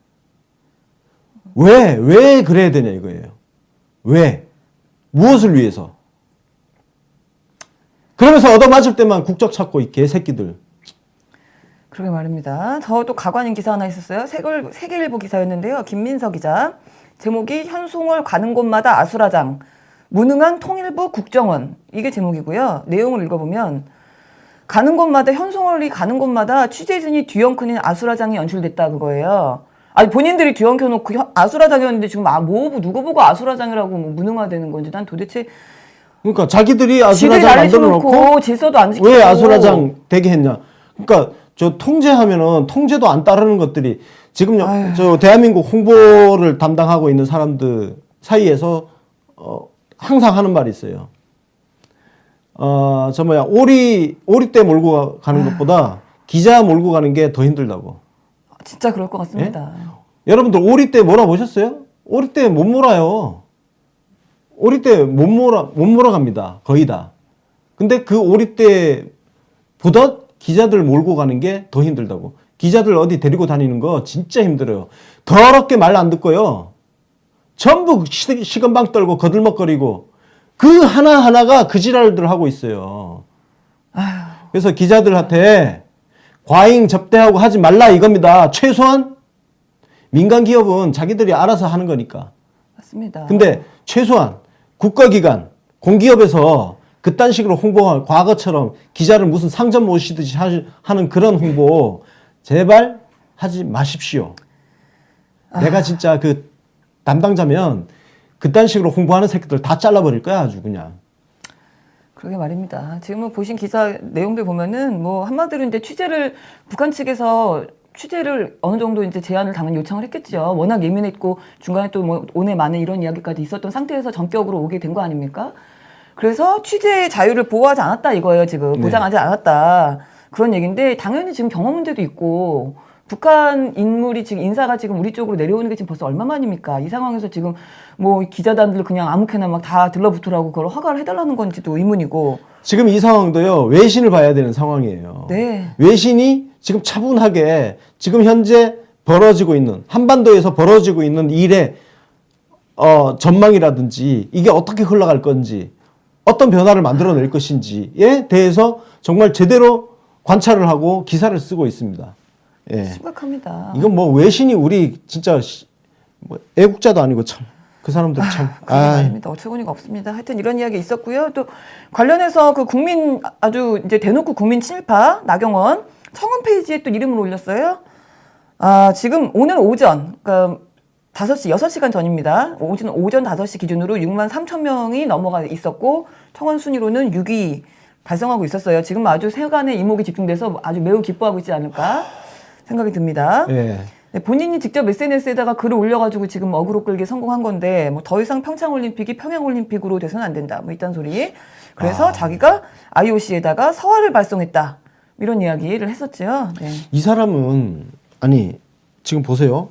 Speaker 2: 왜 그래야 되냐 이거예요. 왜? 무엇을 위해서? 그러면서 얻어맞을 때만 국적 찾고 이 개새끼들.
Speaker 1: 그러게 말입니다. 저 또 가관인 기사 하나 있었어요. 세계일보 기사였는데요. 김민서 기자. 제목이 현송월 가는 곳마다 아수라장. 무능한 통일부 국정원. 이게 제목이고요. 내용을 읽어보면 가는 곳마다 현송월이 가는 곳마다 취재진이 뒤엉크는 아수라장이 연출됐다 그거예요. 아니 본인들이 뒤엉켜놓고 아수라장이었는데 지금 누구 보고 아수라장이라고 뭐 무능화되는 건지 난 도대체
Speaker 2: 그러니까 자기들이
Speaker 1: 지들이
Speaker 2: 아수라장
Speaker 1: 난리
Speaker 2: 만들어 놓고
Speaker 1: 쳐놓고 질서도 안 지키고
Speaker 2: 왜 아수라장 되게 했냐? 그러니까 저 통제하면은 통제도 안 따르는 것들이 지금
Speaker 1: 아유.
Speaker 2: 저 대한민국 홍보를 담당하고 있는 사람들 사이에서 항상 하는 말이 있어요. 저 뭐야 오리떼 몰고 가는 것보다 기자 몰고 가는 게 더 힘들다고.
Speaker 1: 진짜 그럴 것 같습니다.
Speaker 2: 여러분들 오리떼 몰아보셨어요? 오리떼 못 몰아요. 오리떼 못 몰아갑니다. 거의 다. 근데 그 오리떼보다 기자들 몰고 가는 게 더 힘들다고. 기자들 어디 데리고 다니는 거 진짜 힘들어요. 더럽게 말 안 듣고요. 전부 시건방 떨고 거들먹거리고 그 하나하나가 그 지랄들 하고 있어요. 그래서 기자들한테 과잉 접대하고 하지 말라 이겁니다. 최소한 민간 기업은 자기들이 알아서 하는 거니까.
Speaker 1: 맞습니다.
Speaker 2: 근데 최소한 국가기관, 공기업에서 그딴 식으로 홍보할 과거처럼 기자를 무슨 상점 모시듯이 하는 그런 홍보 제발 하지 마십시오. 내가 진짜 그 담당자면 그딴 식으로 홍보하는 새끼들 다 잘라버릴 거야 아주 그냥.
Speaker 1: 그러게 말입니다. 지금 보신 기사 내용들 보면은 뭐 한마디로 이제 북한 측에서 취재를 어느 정도 이제 제안을 당연히 요청을 했겠죠. 워낙 예민했고 중간에 또 뭐 오해 많은 이런 이야기까지 있었던 상태에서 전격으로 오게 된 거 아닙니까? 그래서 취재의 자유를 보호하지 않았다 이거예요. 지금 보장하지 않았다 그런 얘기인데 당연히 지금 경험 문제도 있고 북한 인물이 지금 인사가 지금 우리 쪽으로 내려오는 게 지금 벌써 얼마만입니까? 이 상황에서 지금 뭐 기자단들 그냥 아무렇게나 막 다 들러붙으라고 그걸 허가를 해달라는 건지도 의문이고.
Speaker 2: 지금 이 상황도요 외신을 봐야 되는 상황이에요.
Speaker 1: 네.
Speaker 2: 외신이 지금 차분하게 지금 현재 벌어지고 있는 한반도에서 벌어지고 있는 일의 전망이라든지 이게 어떻게 흘러갈 건지 어떤 변화를 만들어낼 것인지에 대해서 정말 제대로 관찰을 하고 기사를 쓰고 있습니다. 예.
Speaker 1: 심각합니다.
Speaker 2: 이건 뭐 외신이 우리 진짜 뭐 애국자도 아니고 참 그 사람들 참.
Speaker 1: 아닙니다. 어처구니가 없습니다. 하여튼 이런 이야기 있었고요. 또 관련해서 그 국민 아주 이제 대놓고 국민 친일파 나경원 청원 페이지에 또 이름을 올렸어요. 지금 오늘 오전 그러니까 5시 6시간 전입니다. 오전 5시 기준으로 6만 3천 명이 넘어가 있었고 청원 순위로는 6위 달성하고 있었어요. 지금 아주 세간의 이목이 집중돼서 아주 매우 기뻐하고 있지 않을까 생각이 듭니다.
Speaker 2: 예.
Speaker 1: 네, 본인이 직접 SNS에다가 글을 올려가지고 지금 어그로 끌기 성공한 건데 뭐 더 이상 평창올림픽이 평양올림픽으로 돼서는 안 된다 뭐 이딴 소리. 그래서 자기가 IOC에다가 서한을 발송했다 이런 이야기를 했었죠. 네.
Speaker 2: 이 사람은 아니 지금 보세요.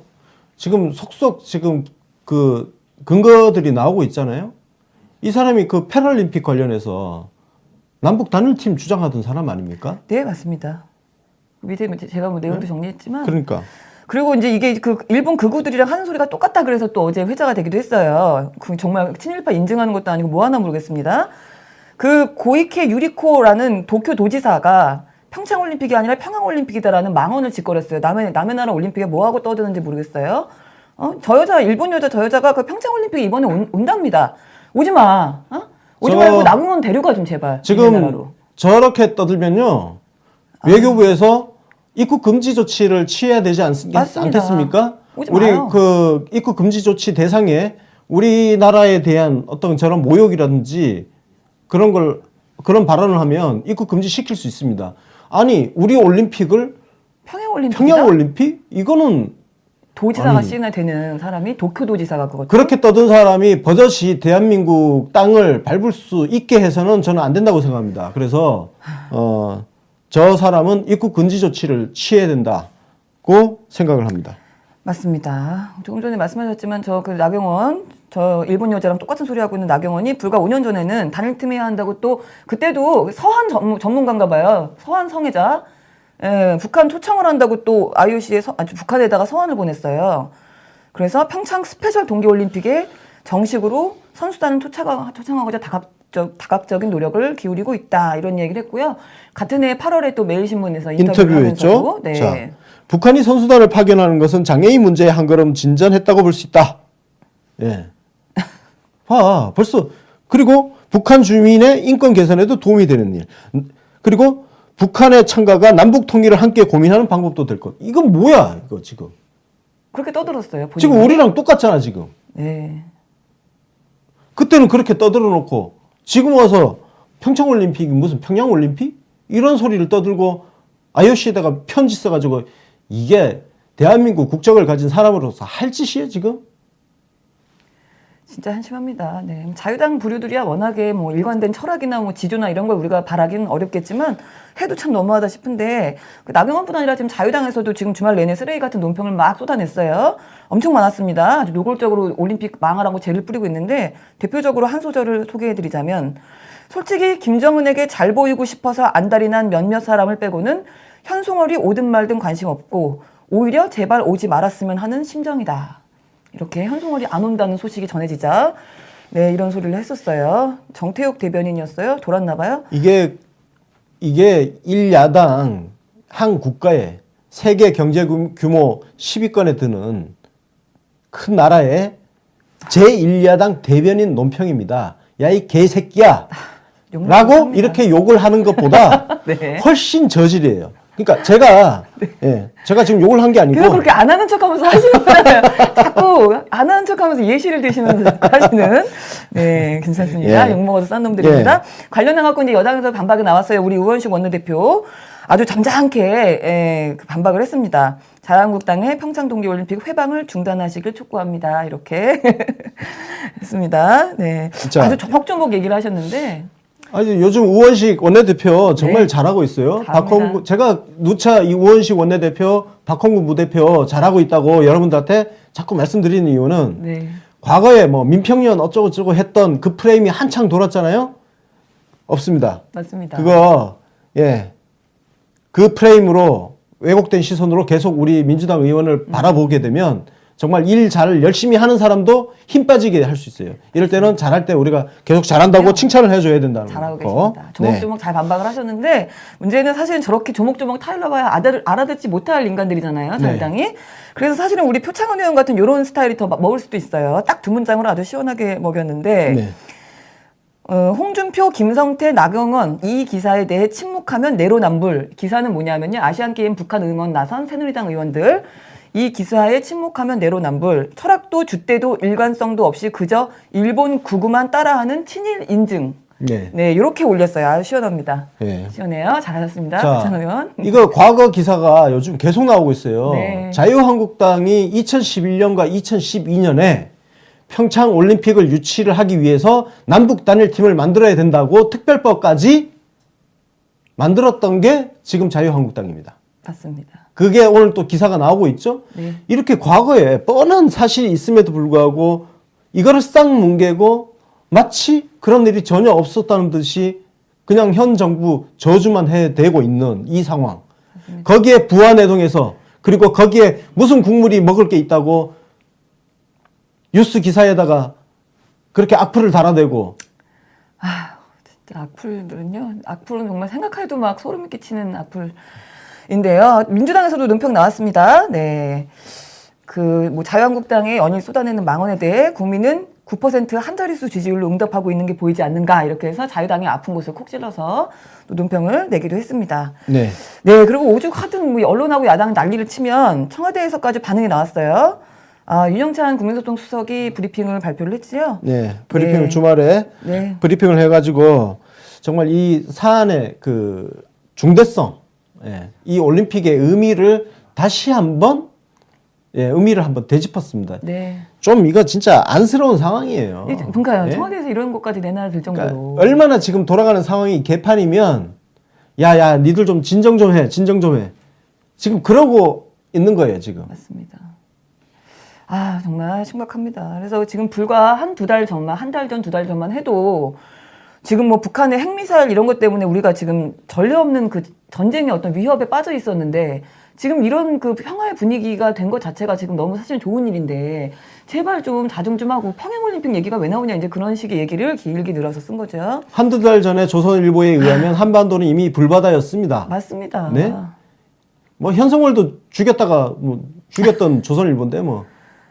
Speaker 2: 지금 속속 지금 그 근거들이 나오고 있잖아요. 이 사람이 그 패럴림픽 관련해서 남북 단일팀 주장하던 사람 아닙니까?
Speaker 1: 네, 맞습니다. 밑에 제가 뭐 내용도 정리했지만.
Speaker 2: 그러니까.
Speaker 1: 그리고 이제 이게 그 일본 극우들이랑 하는 소리가 똑같다 그래서 또 어제 회자가 되기도 했어요. 그 정말 친일파 인증하는 것도 아니고 뭐 하나 모르겠습니다. 그 고이케 유리코라는 도쿄 도지사가 평창올림픽이 아니라 평양올림픽이다라는 망언을 짓거렸어요. 남의 나라 올림픽에 뭐하고 떠드는지 모르겠어요. 저 여자, 일본 여자 저 여자가 그 평창올림픽 이번에 온답니다. 오지 마. 오지 말고 나경원 데려가 좀 제발.
Speaker 2: 지금 저렇게 떠들면요. 외교부에서 입국 금지 조치를 취해야 되지 않겠습니까? 우리
Speaker 1: 마요.
Speaker 2: 그 입국 금지 조치 대상에 우리나라에 대한 어떤 저런 모욕이라든지 그런 발언을 하면 입국 금지 시킬 수 있습니다. 아니 우리 올림픽을
Speaker 1: 평양올림픽
Speaker 2: 평양올림픽 이거는
Speaker 1: 도지사가
Speaker 2: 아니.
Speaker 1: 시인해 되는 사람이 도쿄도지사가 그거
Speaker 2: 그렇게 떠든 사람이 버젓이 대한민국 땅을 밟을 수 있게 해서는 저는 안 된다고 생각합니다. 그래서 저 사람은 입국 금지 조치를 취해야 된다고 생각을 합니다.
Speaker 1: 맞습니다. 조금 전에 말씀하셨지만 저 그 나경원 저 일본 여자랑 똑같은 소리 하고 있는 나경원이 불과 5년 전에는 단일 팀해야 한다고 또 그때도 서한 전문가인가 봐요. 서한 성애자. 예, 북한 초청을 한다고 또 IOC에 북한에다가 서한을 보냈어요. 그래서 평창 스페셜 동계올림픽에 정식으로 선수단을 초청하고자 다각적인 노력을 기울이고 있다 이런 얘기를 했고요. 같은 해 8월에 또 매일신문에서
Speaker 2: 인터뷰했죠.
Speaker 1: 네.
Speaker 2: 자, 북한이 선수단을 파견하는 것은 장애인 문제에 한 걸음 진전했다고 볼 수 있다. 예. 봐, 벌써 그리고 북한 주민의 인권 개선에도 도움이 되는 일. 그리고 북한의 참가가 남북 통일을 함께 고민하는 방법도 될 것. 이건 뭐야, 이거 지금?
Speaker 1: 그렇게 떠들었어요. 본인이.
Speaker 2: 지금 우리랑 똑같잖아, 지금.
Speaker 1: 네.
Speaker 2: 그때는 그렇게 떠들어 놓고 지금 와서 평창올림픽이 무슨 평양올림픽? 이런 소리를 떠들고 IOC에다가 편지 써가지고 이게 대한민국 국적을 가진 사람으로서 할 짓이에요, 지금?
Speaker 1: 진짜 한심합니다. 네. 자유당 부류들이야 워낙에 뭐 일관된 철학이나 뭐 지조나 이런 걸 우리가 바라기는 어렵겠지만 해도 참 너무하다 싶은데 그 나경원뿐 아니라 지금 자유당에서도 지금 주말 내내 쓰레기 같은 논평을 막 쏟아냈어요. 엄청 많았습니다. 아주 노골적으로 올림픽 망하라고 죄를 뿌리고 있는데 대표적으로 한 소절을 소개해드리자면 솔직히 김정은에게 잘 보이고 싶어서 안달이 난 몇몇 사람을 빼고는 현송월이 오든 말든 관심 없고 오히려 제발 오지 말았으면 하는 심정이다. 이렇게 현송월이 안 온다는 소식이 전해지자 네 이런 소리를 했었어요. 정태욱 대변인이었어요. 돌았나 봐요.
Speaker 2: 이게 1야당 한 국가에 세계 경제 규모 10위권에 드는 큰 나라의 제1야당 대변인 논평입니다. 야, 이 개새끼야! 라고 이렇게 욕을 하는 것보다
Speaker 1: 네.
Speaker 2: 훨씬 저질이에요. 그러니까 제가 제가 지금 욕을 한 게 아니고
Speaker 1: 그래서 그렇게 안 하는 척하면서 하시는 거잖아요. 자꾸 안 하는 척하면서 예시를 드시면서 자꾸 하시는. 네, 괜찮습니다.
Speaker 2: 예.
Speaker 1: 욕 먹어서 싼 놈들입니다. 관련해 갖고 이제 여당에서 반박이 나왔어요. 우리 우원식 원내대표 아주 점잖게 그 반박을 했습니다. 자유한국당의 평창 동계올림픽 회방을 중단하시길 촉구합니다. 이렇게 했습니다. 네,
Speaker 2: 자.
Speaker 1: 아주 조목조목 얘기를 하셨는데.
Speaker 2: 아니 요즘 우원식 원내대표 정말
Speaker 1: 네.
Speaker 2: 잘하고 있어요.
Speaker 1: 잘합니다.
Speaker 2: 박홍구 제가 누차 이 우원식 원내대표, 박홍구 부대표 잘하고 있다고 여러분들한테 자꾸 말씀드리는 이유는
Speaker 1: 네.
Speaker 2: 과거에 뭐 민평년 어쩌고저쩌고 했던 그 프레임이 한창 돌았잖아요. 없습니다.
Speaker 1: 맞습니다.
Speaker 2: 그거 그 프레임으로 왜곡된 시선으로 계속 우리 민주당 의원을 바라보게 되면 정말 일 잘 열심히 하는 사람도 힘 빠지게 할 수 있어요. 이럴 때는 잘할 때 우리가 계속 잘한다고 칭찬을 해줘야 된다는
Speaker 1: 잘하고
Speaker 2: 거.
Speaker 1: 계십니다. 조목조목 잘 반박을 하셨는데 문제는 사실은 저렇게 조목조목 타일러봐야 알아듣지 못할 인간들이잖아요. 자유당이. 그래서 사실은 우리 표창원 의원 같은 이런 스타일이 더 먹을 수도 있어요. 딱 두 문장으로 아주 시원하게 먹였는데
Speaker 2: 네.
Speaker 1: 홍준표, 김성태, 나경원 이 기사에 대해 침묵하면 내로남불. 기사는 뭐냐면요. 아시안게임 북한 응원 나선 새누리당 의원들. 이 기사에 침묵하면 내로남불. 철학도 줏대도 일관성도 없이 그저 일본 구구만 따라하는 친일 인증.
Speaker 2: 네.
Speaker 1: 네, 이렇게 올렸어요. 아주 시원합니다.
Speaker 2: 네.
Speaker 1: 시원해요. 잘하셨습니다.
Speaker 2: 자,
Speaker 1: 표창원 의원.
Speaker 2: 이거 과거 기사가 요즘 계속 나오고 있어요.
Speaker 1: 네.
Speaker 2: 자유한국당이 2011년과 2012년에 평창 올림픽을 유치를 하기 위해서 남북 단일팀을 만들어야 된다고 특별법까지 만들었던 게 지금 자유한국당입니다.
Speaker 1: 맞습니다.
Speaker 2: 그게 오늘 또 기사가 나오고 있죠.
Speaker 1: 네.
Speaker 2: 이렇게 과거에 뻔한 사실이 있음에도 불구하고 이거를 싹 뭉개고 마치 그런 일이 전혀 없었다는 듯이 그냥 현 정부 저주만 해대고 있는 이 상황.
Speaker 1: 맞습니다.
Speaker 2: 거기에 부안해동에서 그리고 거기에 무슨 국물이 먹을 게 있다고 뉴스 기사에다가 그렇게 악플을 달아대고.
Speaker 1: 아, 진짜 악플은요. 악플은 정말 생각해도 막 소름이 끼치는 악플인데요. 민주당에서도 논평 나왔습니다. 네. 뭐 자유한국당의 연일 쏟아내는 망언에 대해 국민은 9% 한 자릿수 지지율로 응답하고 있는 게 보이지 않는가 이렇게 해서 자유당의 아픈 곳을 콕 찔러서 또 논평을 내기도 했습니다.
Speaker 2: 네.
Speaker 1: 네, 그리고 오죽하든 뭐 언론하고 야당 난리를 치면 청와대에서까지 반응이 나왔어요. 윤영찬 국민소통 수석이 브리핑을 발표를 했지요.
Speaker 2: 네. 브리핑을
Speaker 1: 네.
Speaker 2: 주말에
Speaker 1: 네.
Speaker 2: 브리핑을 해가지고 정말 이 사안의 그 중대성, 이 올림픽의 의미를 다시 한번 예, 의미를 한번 되짚었습니다.
Speaker 1: 네.
Speaker 2: 좀 이거 진짜 안쓰러운 상황이에요.
Speaker 1: 그러니까요.
Speaker 2: 예?
Speaker 1: 청와대에서 이런 것까지 내놔야 될 정도로.
Speaker 2: 그러니까 얼마나 지금 돌아가는 상황이 개판이면 야야 니들 좀 진정 좀 해. 진정 좀 해. 지금 그러고 있는 거예요, 지금.
Speaker 1: 맞습니다. 아, 정말 심각합니다. 그래서 지금 불과 한 달 전, 두 달 전만 해도 지금 뭐 북한의 핵미사일 이런 것 때문에 우리가 지금 전례 없는 그 전쟁의 어떤 위협에 빠져 있었는데 지금 이런 그 평화의 분위기가 된 것 자체가 지금 너무 사실 좋은 일인데 제발 좀 자중 좀 하고 평행올림픽 얘기가 왜 나오냐 이제 그런 식의 얘기를 길게 늘어서 쓴 거죠.
Speaker 2: 한두 달 전에 조선일보에 의하면 한반도는 이미 불바다였습니다.
Speaker 1: 맞습니다.
Speaker 2: 네? 뭐 현성월도 죽였다가 뭐 죽였던 조선일보인데 뭐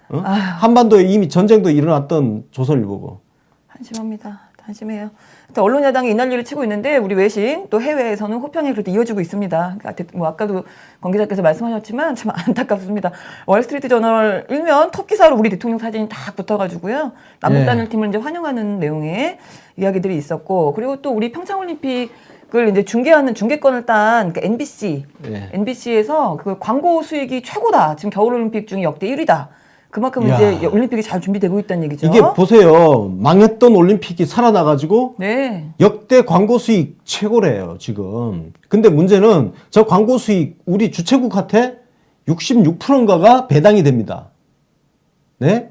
Speaker 2: 어? 한반도에 이미 전쟁도 일어났던 조선일보고.
Speaker 1: 한심합니다. 한심해요. 언론 야당이 이 난리를 치고 있는데 우리 외신 또 해외에서는 호평이 그렇게 이어지고 있습니다. 뭐 아까도 권 기자께서 말씀하셨지만 참 안타깝습니다. 월스트리트 저널 일면 톱 기사로 우리 대통령 사진이 딱 붙어가지고요. 남북 단일팀을 이제 환영하는 내용의 이야기들이 있었고 그리고 또 우리 평창올림픽을 이제 중계하는 중계권을 딴 그러니까 MBC에서 그 광고 수익이 최고다. 지금 겨울올림픽 중에 역대 1위다. 그만큼 이제 올림픽이 잘 준비되고 있다는 얘기죠.
Speaker 2: 이게 보세요. 망했던 올림픽이 살아나가지고
Speaker 1: 네.
Speaker 2: 역대 광고 수익 최고래요, 지금. 근데 문제는 저 광고 수익 우리 주최국한테 66%인가가 배당이 됩니다. 네?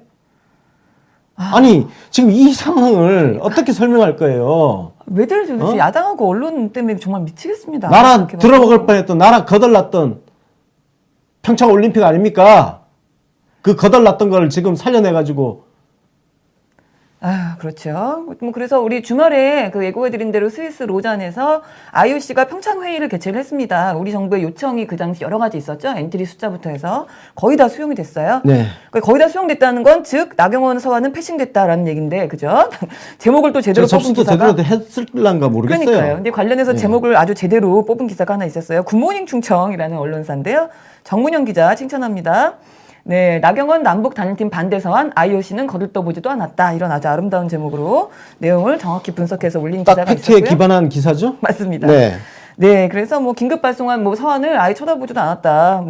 Speaker 2: 아니, 지금 이 상황을 어떻게 설명할 거예요?
Speaker 1: 왜들 도대체 야당하고 언론 때문에 정말 미치겠습니다.
Speaker 2: 나라 들어먹을 뻔했던, 나라 거덜났던 평창 올림픽 아닙니까? 그 거덜났던 걸 지금 살려내가지고.
Speaker 1: 아, 그렇죠. 뭐 그래서 우리 주말에 그 예고해드린 대로 스위스 로잔에서 IOC가 평창 회의를 개최를 했습니다. 우리 정부의 요청이 그 당시 여러 가지 있었죠. 엔트리 숫자부터 해서 거의 다 수용이 됐어요.
Speaker 2: 네.
Speaker 1: 거의 다 수용됐다는 건 즉 나경원 서한은 패싱됐다라는 얘기인데, 그죠? 제목을 또 제대로 뽑은
Speaker 2: 접수도
Speaker 1: 기사가
Speaker 2: 제대로 했을란가 모르겠어요.
Speaker 1: 그러니까요. 근데 관련해서 제목을 아주 제대로 뽑은 기사가 하나 있었어요. 굿모닝 충청이라는 언론사인데요. 정문영 기자 칭찬합니다. 네, 나경원 남북 단일팀 반대 서한 IOC는 거들떠보지도 않았다. 이런 아주 아름다운 제목으로 내용을 정확히 분석해서 올린
Speaker 2: 딱
Speaker 1: 기사가
Speaker 2: 팩트에
Speaker 1: 있었고요.
Speaker 2: 기반한 기사죠?
Speaker 1: 맞습니다.
Speaker 2: 네.
Speaker 1: 네, 그래서 뭐 긴급 발송한 뭐 서한을 아예 쳐다보지도 않았다.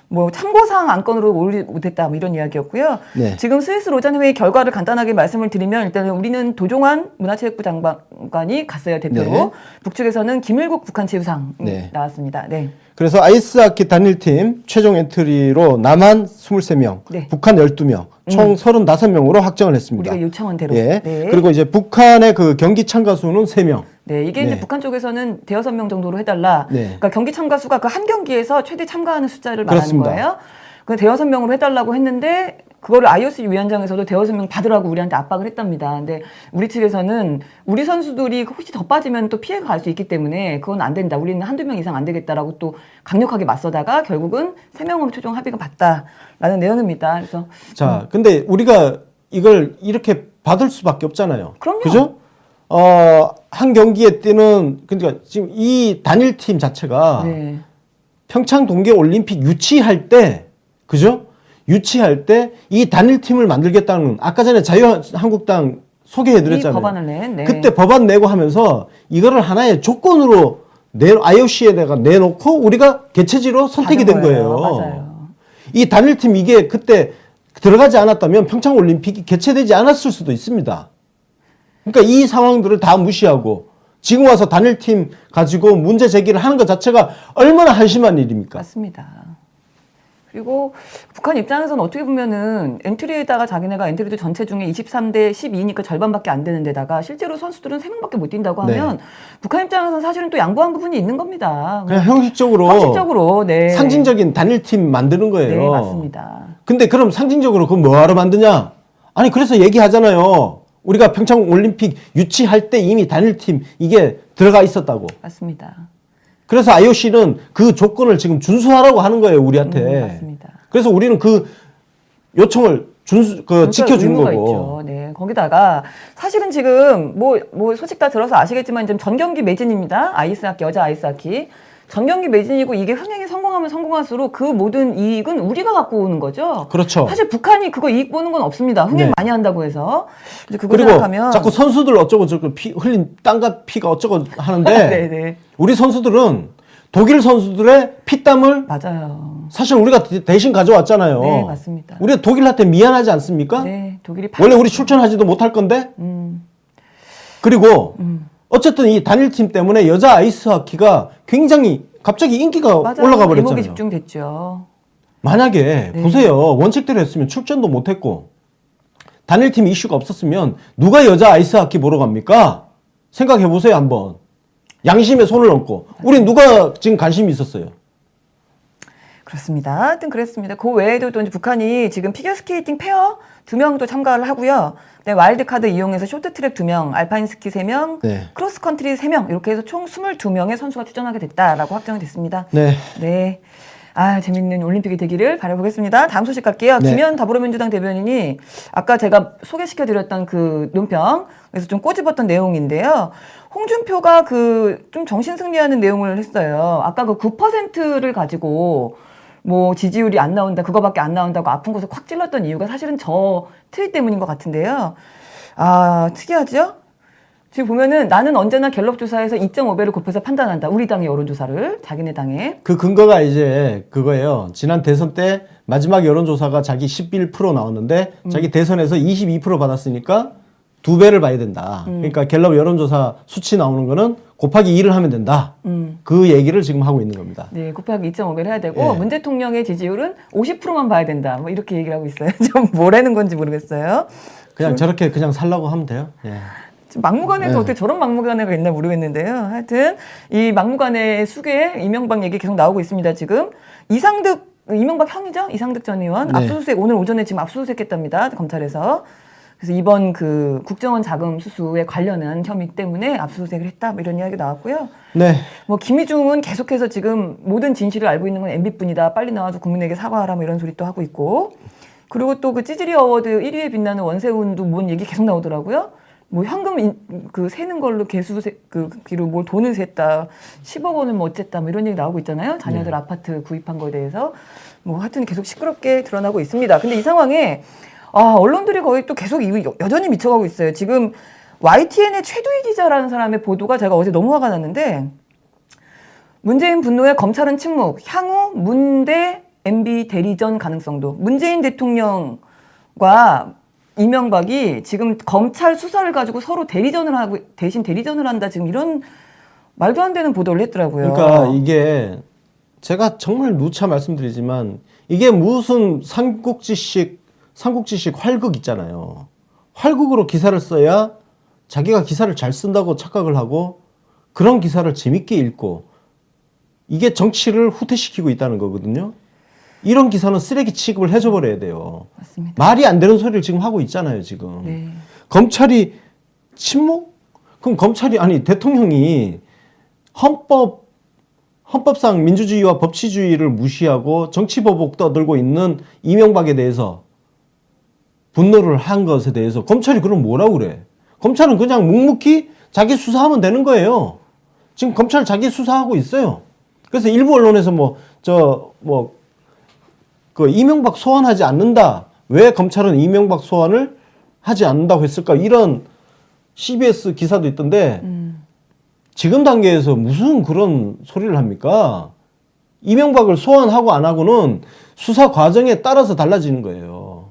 Speaker 1: 뭐 참고사항 안건으로 올리지 못했다. 뭐 이런 이야기였고요.
Speaker 2: 네.
Speaker 1: 지금 스위스 로잔 회의 결과를 간단하게 말씀을 드리면 일단은 우리는 도종환 문화체육부 장관이 갔어요. 대표로.
Speaker 2: 네.
Speaker 1: 북측에서는 김일국 북한 체육상
Speaker 2: 네.
Speaker 1: 나왔습니다. 네.
Speaker 2: 그래서 아이스하키 단일팀 최종 엔트리로 남한 23명,
Speaker 1: 네.
Speaker 2: 북한 12명, 총 35명으로 확정을 했습니다.
Speaker 1: 우리가 요청한 대로.
Speaker 2: 예.
Speaker 1: 네.
Speaker 2: 그리고 이제 북한의 그 경기 참가 수는 3명.
Speaker 1: 네, 이게 이제
Speaker 2: 네.
Speaker 1: 북한 쪽에서는 대여섯 명 정도로 해달라.
Speaker 2: 네.
Speaker 1: 그러니까 경기 참가 수가 그 한 경기에서 최대 참가하는 숫자를 말하는
Speaker 2: 그렇습니다.
Speaker 1: 거예요. 그 대여섯 명으로 해달라고 했는데 그거를 IOC 위원장에서도 대여섯 명 받으라고 우리한테 압박을 했답니다. 근데 우리 측에서는 우리 선수들이 혹시 더 빠지면 또 피해가 갈 수 있기 때문에 그건 안 된다. 우리는 한두 명 이상 안 되겠다라고 또 강력하게 맞서다가 결국은 3명으로 최종 합의가 봤다라는 내용입니다. 그래서
Speaker 2: 자, 근데 우리가 이걸 이렇게 받을 수밖에 없잖아요.
Speaker 1: 그럼요.
Speaker 2: 그죠? 한 경기에 뛰는, 그러니까 지금 이 단일팀 자체가
Speaker 1: 네.
Speaker 2: 평창 동계 올림픽 유치할 때, 그죠? 유치할 때 이 단일팀을 만들겠다는, 아까 전에 자유한국당 소개해드렸잖아요.
Speaker 1: 이 법안을 낸. 네.
Speaker 2: 그때 법안 내고 하면서 이거를 하나의 조건으로 IOC에다가 내놓고 우리가 개최지로 선택이 된 거예요.
Speaker 1: 맞아요.
Speaker 2: 이 단일팀 이게 그때 들어가지 않았다면 평창 올림픽이 개최되지 않았을 수도 있습니다. 그러니까 이 상황들을 다 무시하고 지금 와서 단일팀 가지고 문제 제기를 하는 것 자체가 얼마나 한심한 일입니까?
Speaker 1: 맞습니다. 그리고 북한 입장에서는 어떻게 보면은 엔트리에다가 자기네가 엔트리도 전체 중에 23대 12니까 절반밖에 안 되는 데다가 실제로 선수들은 3명밖에 못 뛴다고 하면 북한 입장에서는 사실은 또 양보한 부분이 있는 겁니다.
Speaker 2: 그냥 형식적으로
Speaker 1: 네.
Speaker 2: 상징적인 단일팀 만드는 거예요.
Speaker 1: 네, 맞습니다.
Speaker 2: 근데 그럼 상징적으로 그건 뭐하러 만드냐? 아니 그래서 얘기하잖아요. 우리가 평창 올림픽 유치할 때 이미 단일팀 이게 들어가 있었다고.
Speaker 1: 맞습니다.
Speaker 2: 그래서 IOC는 그 조건을 지금 준수하라고 하는 거예요, 우리한테.
Speaker 1: 맞습니다.
Speaker 2: 그래서 우리는 그 요청을 지켜준
Speaker 1: 의무가
Speaker 2: 거고.
Speaker 1: 있죠. 네. 거기다가 사실은 지금 뭐 소식 다 들어서 아시겠지만 지금 전경기 매진입니다. 아이스하키, 여자 아이스하키. 전경기 매진이고 이게 흥행이 성공하면 성공할수록 그 모든 이익은 우리가 갖고 오는 거죠.
Speaker 2: 그렇죠.
Speaker 1: 사실 북한이 그거 이익 보는 건 없습니다. 흥행
Speaker 2: 네.
Speaker 1: 많이 한다고 해서. 이제 그거
Speaker 2: 그리고
Speaker 1: 생각하면
Speaker 2: 자꾸 선수들 어쩌고 저쩌고 흘린 땀과 피가 어쩌고 하는데
Speaker 1: 네네.
Speaker 2: 우리 선수들은 독일 선수들의 피땀을
Speaker 1: 맞아요.
Speaker 2: 사실 우리가 대신 가져왔잖아요.
Speaker 1: 네, 맞습니다.
Speaker 2: 우리가 독일한테 미안하지 않습니까?
Speaker 1: 네, 독일이
Speaker 2: 원래 우리 출전하지도 못할 건데. 그리고 어쨌든 이 단일팀 때문에 여자 아이스하키가 굉장히 갑자기 인기가
Speaker 1: 맞아요.
Speaker 2: 올라가 버렸잖아요.
Speaker 1: 이목이 집중됐죠.
Speaker 2: 만약에
Speaker 1: 네.
Speaker 2: 보세요. 원칙대로 했으면 출전도 못했고 단일팀 이슈가 없었으면 누가 여자 아이스하키 보러 갑니까? 생각해 보세요 한번. 양심에 손을 얹고. 우린 누가 지금 관심이 있었어요?
Speaker 1: 그렇습니다. 하여튼 그랬습니다. 그 외에도 또 이제 북한이 지금 피겨스케이팅 페어 2명도 참가를 하고요. 그다음에 와일드카드 이용해서 쇼트트랙 2명, 알파인 스키 3명,
Speaker 2: 네.
Speaker 1: 크로스컨트리 3명 이렇게 해서 총 22명의 선수가 출전하게 됐다라고 확정이 됐습니다.
Speaker 2: 네.
Speaker 1: 네. 아, 재밌는 올림픽이 되기를 바라보겠습니다. 다음 소식 갈게요.
Speaker 2: 네.
Speaker 1: 김현 더불어민주당 대변인이 아까 제가 소개시켜드렸던 그 논평, 그래서 좀 꼬집었던 내용인데요. 홍준표가 그 좀 정신승리하는 내용을 했어요. 아까 그 9%를 가지고 뭐 지지율이 안 나온다, 그거밖에 안 나온다고 아픈 곳을 콱 찔렀던 이유가 사실은 저 트윗 때문인 것 같은데요. 아, 특이하죠? 지금 보면은 나는 언제나 갤럽 조사에서 2.5배를 곱해서 판단한다. 우리 당의 여론조사를, 자기네 당에.
Speaker 2: 그 근거가 이제 그거예요. 지난 대선 때 마지막 여론조사가 자기 11% 나왔는데 자기 대선에서 22% 받았으니까 2배를 봐야 된다. 그러니까 갤럽 여론조사 수치 나오는 거는 곱하기 2를 하면 된다. 그 얘기를 지금 하고 있는 겁니다.
Speaker 1: 네, 곱하기 2.5배를 해야 되고
Speaker 2: 예.
Speaker 1: 문 대통령의 지지율은 50%만 봐야 된다. 뭐 이렇게 얘기를 하고 있어요. 좀 뭐라는 건지 모르겠어요.
Speaker 2: 그냥 저렇게 그냥 살라고 하면 돼요. 예.
Speaker 1: 지금 막무가내도
Speaker 2: 네.
Speaker 1: 어떻게 저런 막무가내가 있나 모르겠는데요. 하여튼 이 막무가내 수괴 이명박 얘기 계속 나오고 있습니다. 지금 이상득 이명박 형이죠? 이상득 전 의원
Speaker 2: 네.
Speaker 1: 압수수색 오늘 오전에 지금 압수수색했답니다. 검찰에서. 그래서 이번 그 국정원 자금 수수에 관련한 혐의 때문에 압수수색을 했다. 뭐 이런 이야기 나왔고요.
Speaker 2: 네.
Speaker 1: 뭐 김희중은 계속해서 지금 모든 진실을 알고 있는 건 MB뿐이다. 빨리 나와서 국민에게 사과하라. 뭐 이런 소리 또 하고 있고. 그리고 또 그 찌질이 어워드 1위에 빛나는 원세훈도 뭔 얘기 계속 나오더라고요. 뭐 현금 그 세는 걸로 개수기로 뭘 돈을 셌다. 10억 원을 뭐 어쨌다. 뭐 이런 얘기 나오고 있잖아요. 자녀들 아파트 구입한 거에 대해서. 뭐 하여튼 계속 시끄럽게 드러나고 있습니다. 근데 이 상황에 언론들이 거의 또 계속 여전히 미쳐가고 있어요. 지금 YTN의 최두희 기자라는 사람의 보도가 제가 어제 너무 화가 났는데 문재인 분노에 검찰은 침묵, 향후 문대 MB 대리전 가능성도. 문재인 대통령과 이명박이 지금 검찰 수사를 가지고 서로 대리전을 하고 대신 대리전을 한다. 지금 이런 말도 안 되는 보도를 했더라고요.
Speaker 2: 그러니까 이게 제가 정말 누차 말씀드리지만 이게 무슨 삼국지식 활극 있잖아요. 활극으로 기사를 써야 자기가 기사를 잘 쓴다고 착각을 하고 그런 기사를 재밌게 읽고 이게 정치를 후퇴시키고 있다는 거거든요. 이런 기사는 쓰레기 취급을 해줘버려야 돼요.
Speaker 1: 맞습니다.
Speaker 2: 말이 안 되는 소리를 지금 하고 있잖아요, 지금.
Speaker 1: 네.
Speaker 2: 검찰이 침묵? 그럼 검찰이, 아니, 대통령이 헌법상 민주주의와 법치주의를 무시하고 정치보복 떠들고 있는 이명박에 대해서 분노를 한 것에 대해서 검찰이 그럼 뭐라고 그래? 검찰은 그냥 묵묵히 자기 수사하면 되는 거예요. 지금 검찰 자기 수사하고 있어요. 그래서 일부 언론에서 그 이명박 소환하지 않는다. 왜 검찰은 이명박 소환을 하지 않는다고 했을까? 이런 CBS 기사도 있던데 지금 단계에서 무슨 그런 소리를 합니까? 이명박을 소환하고 안 하고는 수사 과정에 따라서 달라지는 거예요.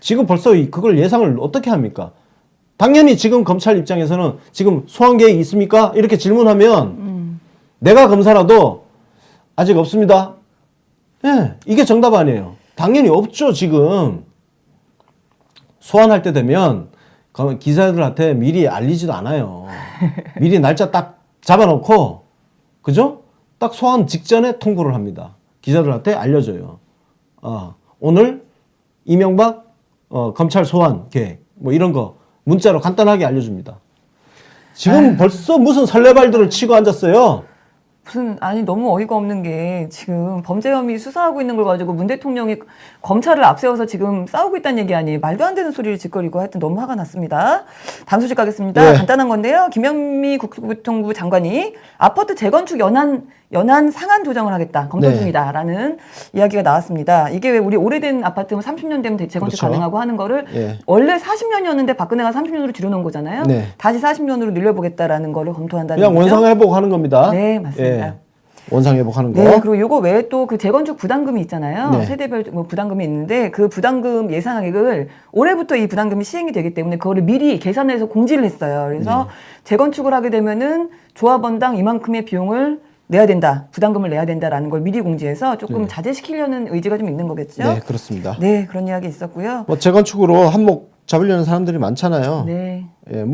Speaker 2: 지금 벌써 그걸 예상을 어떻게 합니까? 당연히 지금 검찰 입장에서는 지금 소환 계획이 있습니까? 이렇게 질문하면 내가 검사라도 아직 없습니다. 예, 이게 정답 아니에요. 당연히 없죠, 지금. 소환할 때 되면 기자들한테 미리 알리지도 않아요. 미리 날짜 딱 잡아놓고, 그죠? 딱 소환 직전에 통보를 합니다. 기자들한테 알려줘요. 오늘 이명박 검찰 소환 계획, 뭐 이런 거 문자로 간단하게 알려줍니다. 지금 벌써 무슨 설레발들을 치고 앉았어요.
Speaker 1: 아니 너무 어이가 없는 게 지금 범죄 혐의 수사하고 있는 걸 가지고 문 대통령이 검찰을 앞세워서 지금 싸우고 있다는 얘기 아니에요. 말도 안 되는 소리를 짓거리고 하여튼 너무 화가 났습니다. 다음 소식 가겠습니다.
Speaker 2: 네.
Speaker 1: 간단한 건데요. 김현미 국토교통부 장관이 아파트 재건축 연한 상한 조정을 하겠다. 검토
Speaker 2: 네.
Speaker 1: 중이다라는 이야기가 나왔습니다. 이게 왜 우리 오래된 아파트면 30년 되면 재건축
Speaker 2: 그렇죠.
Speaker 1: 가능하고 하는 거를
Speaker 2: 예.
Speaker 1: 원래 40년이었는데 박근혜가 30년으로 줄여놓은 거잖아요.
Speaker 2: 네.
Speaker 1: 다시 40년으로 늘려보겠다라는 거를 검토한다는
Speaker 2: 그냥
Speaker 1: 거죠.
Speaker 2: 원상회복 하는 겁니다.
Speaker 1: 네, 맞습니다.
Speaker 2: 예. 원상 회복하는 거.
Speaker 1: 네, 그리고 요거 외에 또 그 재건축 부담금이 있잖아요.
Speaker 2: 네.
Speaker 1: 세대별 뭐 부담금이 있는데 그 부담금 예상액을 올해부터 이 부담금이 시행이 되기 때문에 그거를 미리 계산해서 공지를 했어요. 그래서 재건축을 하게 되면은 조합원당 이만큼의 비용을 내야 된다, 부담금을 내야 된다라는 걸 미리 공지해서 조금 자제시키려는 의지가 좀 있는 거겠죠.
Speaker 2: 네, 그렇습니다.
Speaker 1: 네, 그런 이야기 있었고요.
Speaker 2: 뭐 재건축으로 한몫 잡으려는 사람들이 많잖아요.
Speaker 1: 네.
Speaker 2: 예,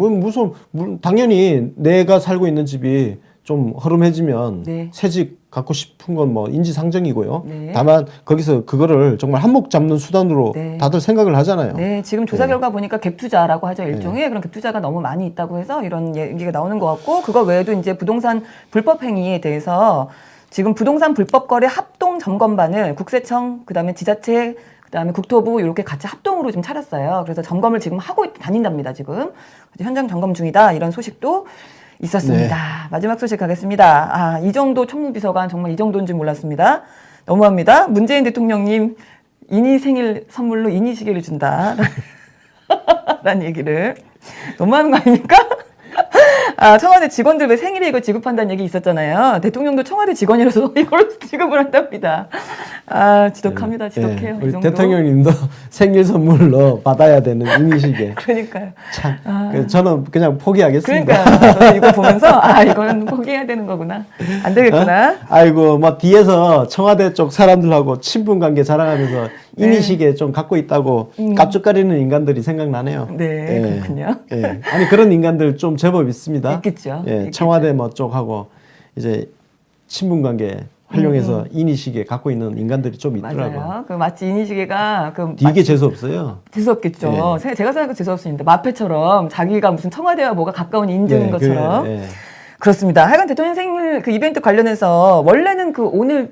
Speaker 2: 당연히 내가 살고 있는 집이 좀 허름해지면
Speaker 1: 네.
Speaker 2: 새 집 갖고 싶은 건 뭐 인지상정이고요.
Speaker 1: 네.
Speaker 2: 다만 거기서 그거를 정말 한몫 잡는 수단으로
Speaker 1: 네.
Speaker 2: 다들 생각을 하잖아요.
Speaker 1: 네, 지금 조사 결과 보니까 갭 투자라고 하죠, 일종의. 그런 갭 투자가 너무 많이 있다고 해서 이런 얘기가 나오는 것 같고, 그거 외에도 이제 부동산 불법 행위에 대해서 지금 부동산 불법 거래 합동 점검반을 국세청, 그다음에 지자체, 그다음에 국토부 이렇게 같이 합동으로 좀 차렸어요. 그래서 점검을 지금 하고 다닌답니다, 지금. 현장 점검 중이다, 이런 소식도 있었습니다. 마지막 소식 가겠습니다. 아, 이정도 총무비서관 정말 이 정도인지 몰랐습니다. 너무합니다. 문재인 대통령님 이니 생일 선물로 이니 시계를 준다. 라는 얘기를. 너무하는 거 아닙니까? 아, 청와대 직원들 왜 생일에 이거 지급한다는 얘기 있었잖아요. 대통령도 청와대 직원이라서 이걸 지급을 한답니다. 아, 지독합니다. 지독해요. 이
Speaker 2: 우리
Speaker 1: 정도.
Speaker 2: 대통령님도 생일 선물로 받아야 되는 이미식에.
Speaker 1: 그러니까요.
Speaker 2: 참, 저는 그냥 포기하겠습니다.
Speaker 1: 그러니까 저는 이거 보면서 아, 이거는 포기해야 되는 거구나. 안 되겠구나.
Speaker 2: 아이고, 막 뒤에서 청와대 쪽 사람들하고 친분 관계 자랑하면서 이미식에 좀 갖고 있다고 깝죽거리는 인간들이 생각나네요.
Speaker 1: 네, 그렇군요.
Speaker 2: 예. 아니 그런 인간들 좀 제법 있습니다.
Speaker 1: 있겠죠.
Speaker 2: 예,
Speaker 1: 있겠죠.
Speaker 2: 청와대 뭐 쪽하고 이제 친분 관계 활용해서 이니식에 갖고 있는 인간들이 좀 있더라고요.
Speaker 1: 맞아요. 그 마치 이니시계가 그
Speaker 2: 되게 재수 없어요.
Speaker 1: 재수없겠죠. 제가 생각해도 재수없습니다. 마패처럼 자기가 무슨 청와대와 뭐가 가까운 인증인
Speaker 2: 예,
Speaker 1: 것처럼.
Speaker 2: 예.
Speaker 1: 그렇습니다. 하여간 대통령 생일 그 이벤트 관련해서 원래는 그 오늘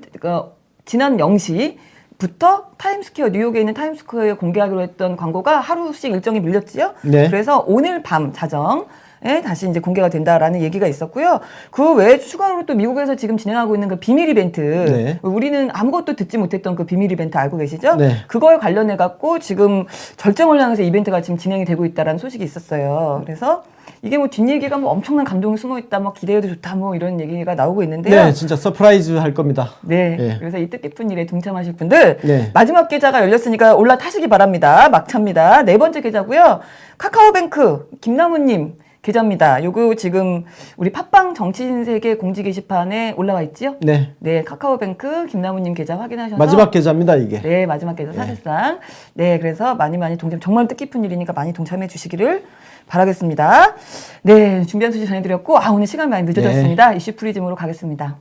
Speaker 1: 지난 0시부터 타임스퀘어, 뉴욕에 있는 타임스퀘어에 공개하기로 했던 광고가 하루씩 일정이 밀렸지요.
Speaker 2: 네.
Speaker 1: 그래서 오늘 밤 자정에 다시 이제 공개가 된다라는 얘기가 있었고요. 그 외에 추가로 또 미국에서 지금 진행하고 있는 그 비밀 이벤트,
Speaker 2: 네.
Speaker 1: 우리는 아무것도 듣지 못했던 그 비밀 이벤트 알고 계시죠?
Speaker 2: 네.
Speaker 1: 그거에 관련해 갖고 지금 절정을 향해서 이벤트가 지금 진행이 되고 있다라는 소식이 있었어요. 그래서 이게 뭐 뒷얘기가 뭐 엄청난 감동이 숨어 있다, 뭐 기대해도 좋다, 뭐 이런 얘기가 나오고 있는데요.
Speaker 2: 네, 진짜 서프라이즈 할 겁니다.
Speaker 1: 네.
Speaker 2: 예.
Speaker 1: 그래서 이 뜻깊은 일에 동참하실 분들
Speaker 2: 네.
Speaker 1: 마지막 계좌가 열렸으니까 올라타시기 바랍니다. 막차입니다. 네 번째 계좌고요. 카카오뱅크 김나무님 계좌입니다. 요거 지금 우리 팟빵 정치인세계 공지 게시판에 올라와 있지요?
Speaker 2: 네.
Speaker 1: 네, 카카오뱅크 김나무님 계좌 확인하셔서
Speaker 2: 마지막 계좌입니다, 이게.
Speaker 1: 네, 마지막 계좌 사실상. 네, 그래서 많이 동참, 정말 뜻깊은 일이니까 많이 동참해 주시기를 바라겠습니다. 네, 준비한 소식 전해드렸고, 아, 오늘 시간이 많이 늦어졌습니다. 이슈 프리즘으로 가겠습니다.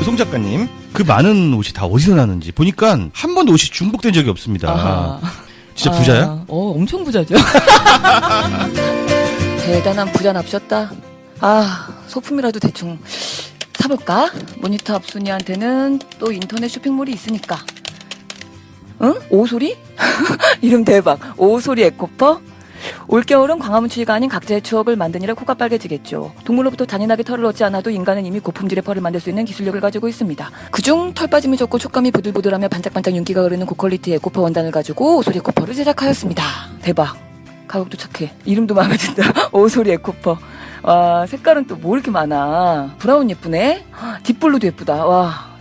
Speaker 3: 송 작가님, 그 많은 옷이 다 어디서 나는지 보니까 한 번도 옷이 중복된 적이 없습니다.
Speaker 1: 아하.
Speaker 3: 진짜 부자야?
Speaker 1: 엄청 부자죠. 대단한 부자 납셨다. 아, 소품이라도 대충 사볼까? 모니터 앞순이한테는 또 인터넷 쇼핑몰이 있으니까. 응? 오소리? 이름 대박. 오소리 에코퍼? 올겨울은 광화문 추위가 아닌 각자의 추억을 만드느라 코가 빨개지겠죠. 동물로부터 잔인하게 털을 얻지 않아도 인간은 이미 고품질의 펄을 만들 수 있는 기술력을 가지고 있습니다. 그중 털 빠짐이 적고 촉감이 부들부들하며 반짝반짝 윤기가 흐르는 고퀄리티 에코퍼 원단을 가지고 오소리 에코퍼를 제작하였습니다. 대박. 가격도 착해. 이름도 마음에 든다. 오소리 에코퍼. 와, 색깔은 또 뭐 이렇게 많아. 브라운 예쁘네. 딥블루도 예쁘다. 와.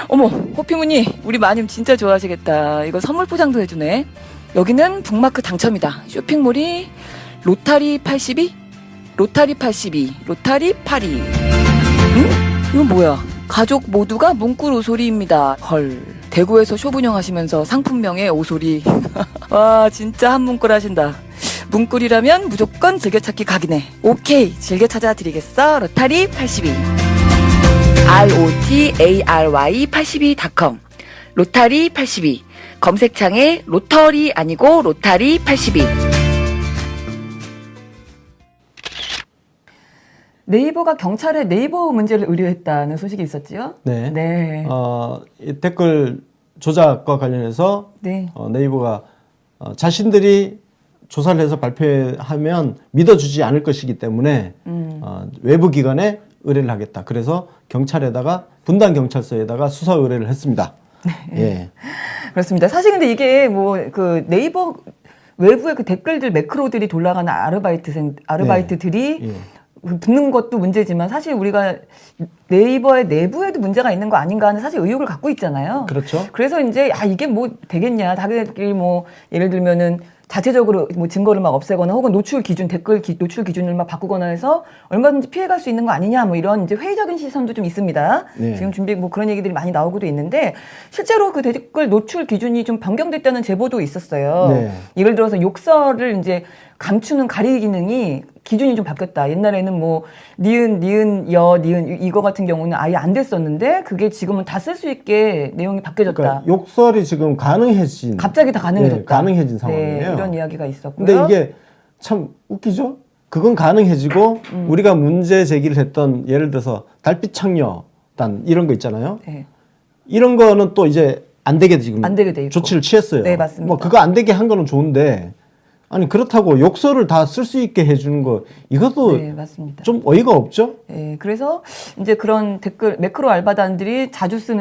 Speaker 1: 어머, 호피무늬 우리 마님 진짜 좋아하시겠다. 이거 선물 포장도 해주네. 여기는 북마크 당첨이다. 쇼핑몰이 로타리 82? 로타리 82, 로타리 82. 응? 이건 뭐야? 가족 모두가 문꿀 오소리입니다. 헐. 대구에서 쇼분영 하시면서 상품명에 오소리. 와, 진짜 한 문꿀 하신다. 문꿀이라면 무조건 즐겨찾기 각이네. 오케이, 즐겨 찾아드리겠어. 로타리 82. ROTARY82.com 로타리 82. 검색창에 로터리 아니고 로타리 82. 네이버가 경찰에 네이버 문제를 의뢰했다는 소식이 있었지요?
Speaker 2: 네.
Speaker 1: 네.
Speaker 2: 이 댓글 조작과 관련해서
Speaker 1: 네.
Speaker 2: 네이버가 자신들이 조사를 해서 발표하면 믿어주지 않을 것이기 때문에 외부 기관에 의뢰를 하겠다. 그래서 경찰에다가 분당 경찰서에다가 수사 의뢰를 했습니다. 예.
Speaker 1: 그렇습니다. 사실 근데 이게 뭐 그 네이버 외부의 그 댓글들 매크로들이 돌아가는 아르바이트들이
Speaker 2: 예.
Speaker 1: 붙는 것도 문제지만 사실 우리가 네이버의 내부에도 문제가 있는 거 아닌가 하는 사실 의혹을 갖고 있잖아요.
Speaker 2: 그렇죠.
Speaker 1: 그래서 이제 이게 뭐 되겠냐. 자기들끼리 뭐 예를 들면은 자체적으로 뭐 증거를 막 없애거나 혹은 노출 기준, 노출 기준을 막 바꾸거나 해서 얼마든지 피해갈 수 있는 거 아니냐 뭐 이런 이제 회의적인 시선도 좀 있습니다.
Speaker 2: 네.
Speaker 1: 지금 뭐 그런 얘기들이 많이 나오고도 있는데 실제로 그 댓글 노출 기준이 좀 변경됐다는 제보도 있었어요.
Speaker 2: 네.
Speaker 1: 예를 들어서 욕설을 이제 감추는 가리 기능이 기준이 좀 바뀌었다. 옛날에는 뭐 니은 이거 같은 경우는 아예 안 됐었는데 그게 지금은 다 쓸 수 있게 내용이 바뀌어졌다.
Speaker 2: 그러니까 욕설이 지금 가능해진
Speaker 1: 갑자기 다 가능해졌다.
Speaker 2: 네, 가능해진 상황이에요.
Speaker 1: 네, 이런 이야기가 있었고요.
Speaker 2: 근데 이게 참 웃기죠? 그건 가능해지고 우리가 문제 제기를 했던 예를 들어서 달빛 창녀단 이런 거 있잖아요.
Speaker 1: 네.
Speaker 2: 이런 거는 또 이제 안 되게 지금
Speaker 1: 안 되게 돼 있고.
Speaker 2: 조치를 취했어요.
Speaker 1: 네, 맞습니다.
Speaker 2: 뭐 그거 안 되게 한 거는 좋은데 아니 그렇다고 욕설을 다 쓸 수 있게 해주는 거 이것도
Speaker 1: 네, 맞습니다.
Speaker 2: 좀 어이가 없죠?
Speaker 1: 네, 그래서 이제 그런 댓글 매크로 알바단들이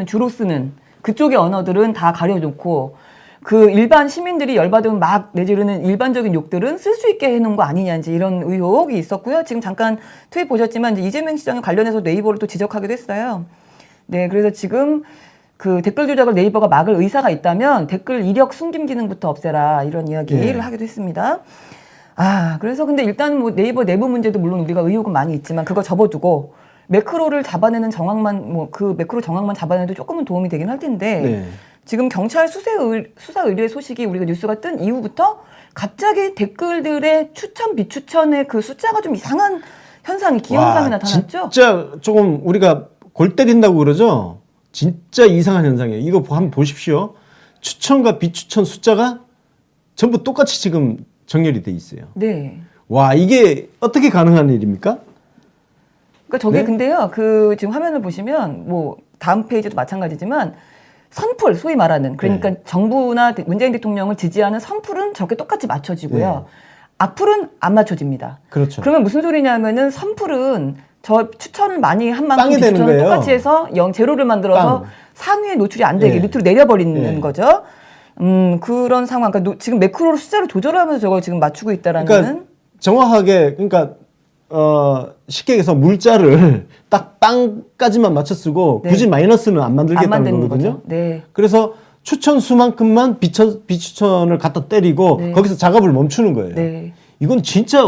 Speaker 1: 주로 쓰는 그쪽의 언어들은 다 가려놓고 그 일반 시민들이 열받으면 막 내지르는 일반적인 욕들은 쓸 수 있게 해놓은 거 아니냐 이제 이런 의혹이 있었고요. 지금 잠깐 트윗 보셨지만 이제 이재명 시장에 관련해서 네이버를 또 지적하기도 했어요. 네, 그래서 지금 그 댓글 조작을 네이버가 막을 의사가 있다면 댓글 이력 숨김 기능부터 없애라 이런 이야기를 하기도 했습니다. 그래서 근데 일단 뭐 네이버 내부 문제도 물론 우리가 의혹은 많이 있지만 그거 접어두고 매크로를 잡아내는 정황만 뭐 그 매크로 정황만 잡아내도 조금은 도움이 되긴 할 텐데
Speaker 2: 네.
Speaker 1: 지금 경찰 수사 의뢰 소식이 우리가 뉴스가 뜬 이후부터 갑자기 댓글들의 추천 비추천의 그 숫자가 좀 이상한 현상이 기현상이 나타났죠.
Speaker 2: 진짜 조금 우리가 골 때린다고 그러죠? 진짜 이상한 현상이에요. 이거 한번 보십시오. 추천과 비추천 숫자가 전부 똑같이 지금 정렬이 돼 있어요.
Speaker 1: 네.
Speaker 2: 와, 이게 어떻게 가능한 일입니까?
Speaker 1: 그러니까 저게
Speaker 2: 네?
Speaker 1: 근데요. 그 지금 화면을 보시면 뭐 다음 페이지도 마찬가지지만 선풀 소위 말하는 그러니까 정부나 문재인 대통령을 지지하는 선풀은 저렇게 똑같이 맞춰지고요.
Speaker 2: 네.
Speaker 1: 악플은 안 맞춰집니다.
Speaker 2: 그렇죠.
Speaker 1: 그러면 무슨 소리냐면은 선풀은 저 추천을 많이 한 만큼
Speaker 2: 빵이 되는
Speaker 1: 비추천을
Speaker 2: 거예요.
Speaker 1: 똑같이 해서 제로를 만들어서
Speaker 2: 빵.
Speaker 1: 상위에 노출이 안 되게
Speaker 2: 네.
Speaker 1: 밑으로 내려버리는
Speaker 2: 네.
Speaker 1: 거죠. 그런 상황. 그러니까 지금 매크로를 숫자를 조절하면서 저걸 지금 맞추고 있다라는.
Speaker 2: 그러니까 정확하게 그러니까 쉽게 얘기해서 물자를 딱 빵까지만 맞춰 쓰고
Speaker 1: 네.
Speaker 2: 굳이 마이너스는 안 만들겠다는
Speaker 1: 만드는
Speaker 2: 거거든요.
Speaker 1: 거죠. 네.
Speaker 2: 그래서 추천 수만큼만 비추천을 갖다 때리고
Speaker 1: 네.
Speaker 2: 거기서 작업을 멈추는 거예요.
Speaker 1: 네.
Speaker 2: 이건 진짜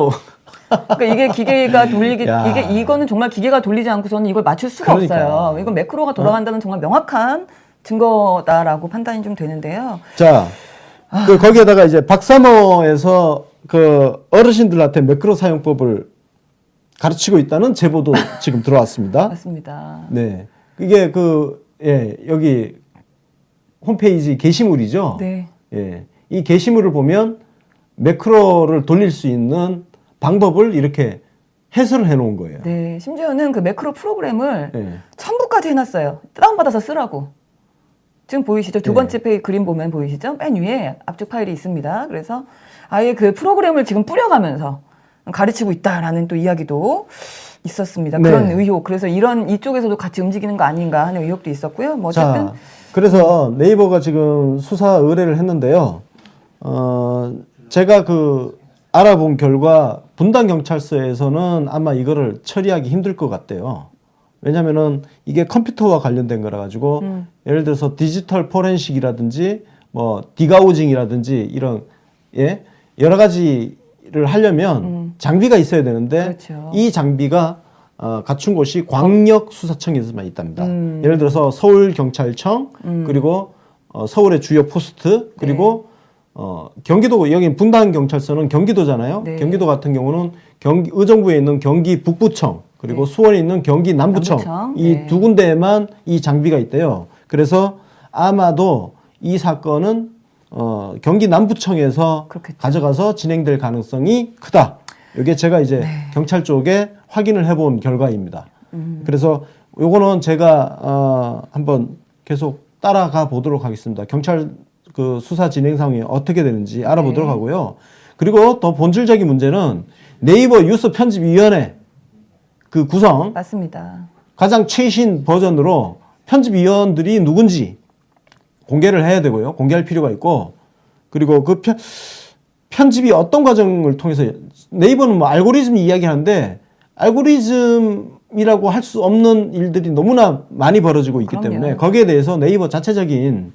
Speaker 1: 그러니까 이게 기계가
Speaker 2: 야.
Speaker 1: 이거는 정말 기계가 돌리지 않고서는 이걸 맞출 수가
Speaker 2: 그러니까.
Speaker 1: 없어요. 이건 매크로가 돌아간다는 정말 명확한 증거다라고 판단이 좀 되는데요.
Speaker 2: 자, 거기에다가 이제 박사모에서 그 어르신들한테 매크로 사용법을 가르치고 있다는 제보도 지금 들어왔습니다.
Speaker 1: 맞습니다.
Speaker 2: 네. 이게 여기 홈페이지 게시물이죠.
Speaker 1: 네.
Speaker 2: 예. 이 게시물을 보면 매크로를 돌릴 수 있는 방법을 이렇게 해설을 해 놓은 거예요.
Speaker 1: 네. 심지어는 그 매크로 프로그램을
Speaker 2: 예.
Speaker 1: 첨부까지 해놨어요. 다운받아서 쓰라고. 지금 보이시죠? 두 번째 페이지 그림 보면 보이시죠? 맨 위에 압축 파일이 있습니다. 그래서 아예 그 프로그램을 지금 뿌려가면서 가르치고 있다라는 또 이야기도 있었습니다.
Speaker 2: 네.
Speaker 1: 그런 의혹. 그래서 이쪽에서도 같이 움직이는 거 아닌가 하는 의혹도 있었고요. 뭐 어쨌든
Speaker 2: 자, 그래서 네이버가 지금 수사 의뢰를 했는데요. 제가 알아본 결과 분당 경찰서에서는 아마 이거를 처리하기 힘들 것 같대요. 왜냐면은 이게 컴퓨터와 관련된 거라 가지고 예를 들어서 디지털 포렌식이라든지 뭐 디가우징이라든지 이런 여러 가지를 하려면 장비가 있어야 되는데
Speaker 1: 그렇죠.
Speaker 2: 이 장비가 갖춘 곳이 광역수사청에서만 있답니다. 예를 들어서 서울경찰청 그리고 서울의 주요 포스트 그리고 경기도 여기 분당 경찰서는 경기도잖아요.
Speaker 1: 네.
Speaker 2: 경기도 같은 경우는 의정부에 있는 경기 북부청 그리고
Speaker 1: 네.
Speaker 2: 수원에 있는 경기 남부청,
Speaker 1: 남부청.
Speaker 2: 이
Speaker 1: 네.
Speaker 2: 두 군데에만 이 장비가 있대요. 그래서 아마도 이 사건은 경기 남부청에서
Speaker 1: 그렇겠죠.
Speaker 2: 가져가서 진행될 가능성이 크다. 이게 제가 이제
Speaker 1: 네.
Speaker 2: 경찰 쪽에 확인을 해본 결과입니다. 그래서 요거는 제가 한번 계속 따라가 보도록 하겠습니다. 경찰 그 수사 진행 상황이 어떻게 되는지 알아보도록
Speaker 1: 네.
Speaker 2: 하고요. 그리고 더 본질적인 문제는 네이버 뉴스 편집위원회 그 구성
Speaker 1: 맞습니다.
Speaker 2: 가장 최신 버전으로 편집위원들이 누군지 공개를 해야 되고요. 공개할 필요가 있고 그리고 그 편집이 어떤 과정을 통해서 네이버는 뭐 알고리즘 이야기하는데 알고리즘이라고 할 수 없는 일들이 너무나 많이 벌어지고 있기
Speaker 1: 그럼요.
Speaker 2: 때문에 거기에 대해서 네이버 자체적인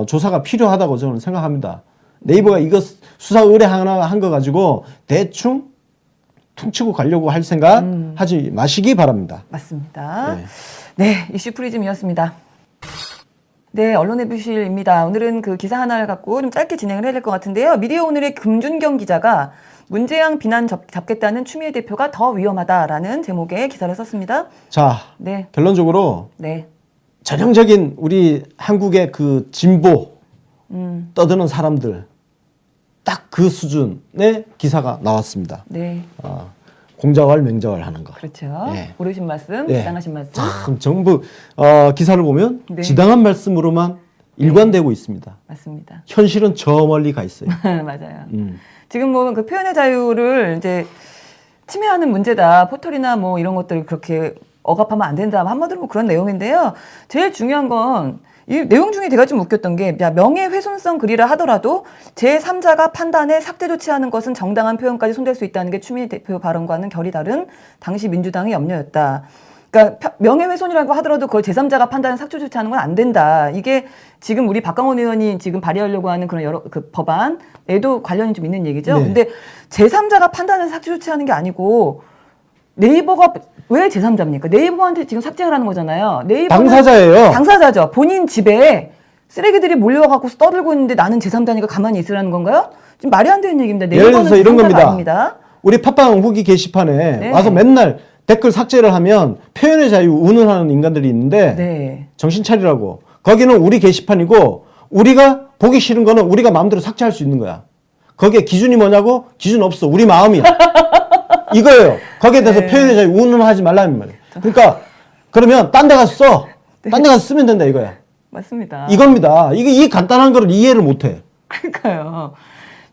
Speaker 2: 조사가 필요하다고 저는 생각합니다. 네이버가 이거 수사 의뢰 하나 한 거 가지고 대충 퉁치고 가려고 할 생각 하지 마시기 바랍니다.
Speaker 1: 맞습니다. 네, 이슈 프리즘이었습니다. 네, 언론의 부실입니다. 오늘은 그 기사 하나를 갖고 좀 짧게 진행을 해야 될 것 같은데요. 미디어 오늘의 금준경 기자가 문재양 비난 잡겠다는 추미애 대표가 더 위험하다라는 제목의 기사를 썼습니다.
Speaker 2: 자,
Speaker 1: 네,
Speaker 2: 결론적으로
Speaker 1: 네,
Speaker 2: 전형적인 우리 한국의 그 진보 떠드는 사람들 딱 그 수준의 기사가 나왔습니다.
Speaker 1: 네,
Speaker 2: 공자왈 맹자왈 하는 거.
Speaker 1: 그렇죠.
Speaker 2: 네.
Speaker 1: 옳으신 말씀,
Speaker 2: 네.
Speaker 1: 지당하신 말씀.
Speaker 2: 참 정부 기사를 보면
Speaker 1: 네.
Speaker 2: 지당한 말씀으로만 일관되고 있습니다.
Speaker 1: 맞습니다.
Speaker 2: 현실은 저 멀리 가 있어요.
Speaker 1: 맞아요. 지금 뭐 그 표현의 자유를 이제 침해하는 문제다. 포털이나 뭐 이런 것들을 그렇게 억압하면 안 된다. 한마디로 뭐 그런 내용인데요. 제일 중요한 건 이 내용 중에 제가 좀 웃겼던 게, 야, 명예훼손성 글이라 하더라도 제3자가 판단해 삭제 조치하는 것은 정당한 표현까지 손댈 수 있다는 게 추미애 대표 발언과는 결이 다른 당시 민주당의 염려였다. 그러니까 명예훼손이라고 하더라도 그걸 제3자가 판단해 삭제 조치하는 건 안 된다. 이게 지금 우리 박강원 의원이 지금 발의하려고 하는 그런 여러 그 법안에도 관련이 좀 있는 얘기죠.
Speaker 2: 네.
Speaker 1: 근데 제3자가 판단해 삭제 조치하는 게 아니고 네이버가 왜 제3자입니까? 네이버한테 지금 삭제하라는 거잖아요. 네이버는
Speaker 2: 당사자예요.
Speaker 1: 당사자죠. 본인 집에 쓰레기들이 몰려와갖고 떠들고 있는데 나는 제3자니까 가만히 있으라는 건가요? 지금 말이 안 되는 얘기입니다.
Speaker 2: 예를
Speaker 1: 네이버는
Speaker 2: 들어서 이런
Speaker 1: 제3자가
Speaker 2: 겁니다.
Speaker 1: 아닙니다.
Speaker 2: 우리 팟빵 후기 게시판에
Speaker 1: 네.
Speaker 2: 와서 맨날 댓글 삭제를 하면 표현의 자유 운운하는 인간들이 있는데
Speaker 1: 네.
Speaker 2: 정신 차리라고. 거기는 우리 게시판이고 우리가 보기 싫은 거는 우리가 마음대로 삭제할 수 있는 거야. 거기에 기준이 뭐냐고? 기준 없어. 우리 마음이야. 이거예요. 거기에 대해서
Speaker 1: 네.
Speaker 2: 표현의 자유 운운하지 말라는 말이에요. 그러니까 그러면 딴 데 가서 써. 딴 데 가서 쓰면 된다 이거야.
Speaker 1: 맞습니다.
Speaker 2: 이겁니다. 이게 이 간단한 거를 이해를 못 해.
Speaker 1: 그러니까요.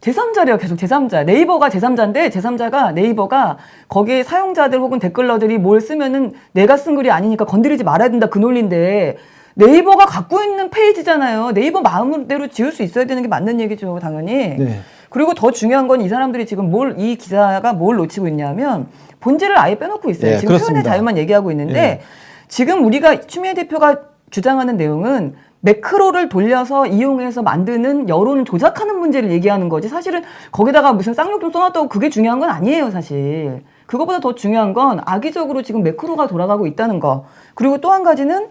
Speaker 1: 제3자래요. 계속 제3자. 네이버가 제3자인데 제3자가 네이버가 거기에 사용자들 혹은 댓글러들이 뭘 쓰면은 내가 쓴 글이 아니니까 건드리지 말아야 된다 그 논리인데 네이버가 갖고 있는 페이지잖아요. 네이버 마음대로 지을 수 있어야 되는 게 맞는 얘기죠. 당연히.
Speaker 2: 네.
Speaker 1: 그리고 더 중요한 건 이 사람들이 지금 이 기사가 뭘 놓치고 있냐면 본질을 아예 빼놓고 있어요.
Speaker 2: 네,
Speaker 1: 지금
Speaker 2: 그렇습니다.
Speaker 1: 표현의 자유만 얘기하고 있는데
Speaker 2: 네.
Speaker 1: 지금 우리가 추미애 대표가 주장하는 내용은 매크로를 돌려서 이용해서 만드는 여론을 조작하는 문제를 얘기하는 거지. 사실은 거기다가 무슨 쌍욕 좀 써놨다고 그게 중요한 건 아니에요, 사실. 그거보다 더 중요한 건 악의적으로 지금 매크로가 돌아가고 있다는 거. 그리고 또 한 가지는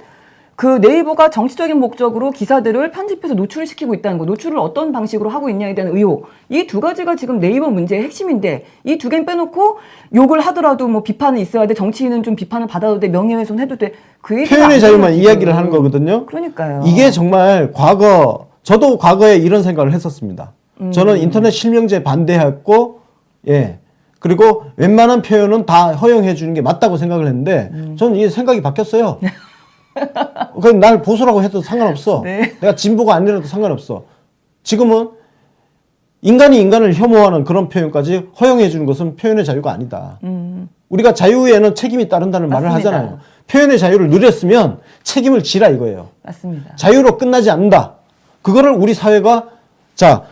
Speaker 1: 그 네이버가 정치적인 목적으로 기사들을 편집해서 노출시키고 있다는 거. 노출을 어떤 방식으로 하고 있냐에 대한 의혹. 이 두 가지가 지금 네이버 문제의 핵심인데 이 두 개는 빼놓고 욕을 하더라도 뭐 비판은 있어야 돼. 정치인은 좀 비판을 받아도 돼. 명예훼손 해도 돼. 그 얘기가
Speaker 2: 표현의
Speaker 1: 안
Speaker 2: 자유만
Speaker 1: 돼요,
Speaker 2: 이야기를
Speaker 1: 지금.
Speaker 2: 하는 거거든요.
Speaker 1: 그러니까요.
Speaker 2: 이게 정말 저도 과거에 이런 생각을 했었습니다. 저는 인터넷 실명제 반대했고, 예. 그리고 웬만한 표현은 다 허용해 주는 게 맞다고 생각을 했는데, 저는 이 생각이 바뀌었어요. 그럼 날 보수라고 해도 상관없어.
Speaker 1: 네.
Speaker 2: 내가 진보가 아니라도 상관없어. 지금은 인간이 인간을 혐오하는 그런 표현까지 허용해 주는 것은 표현의 자유가 아니다. 우리가 자유에는 책임이 따른다는 말을
Speaker 1: 맞습니다.
Speaker 2: 하잖아요. 표현의 자유를 누렸으면 책임을 지라 이거예요.
Speaker 1: 맞습니다.
Speaker 2: 자유로 끝나지 않는다. 그거를 우리 사회가 자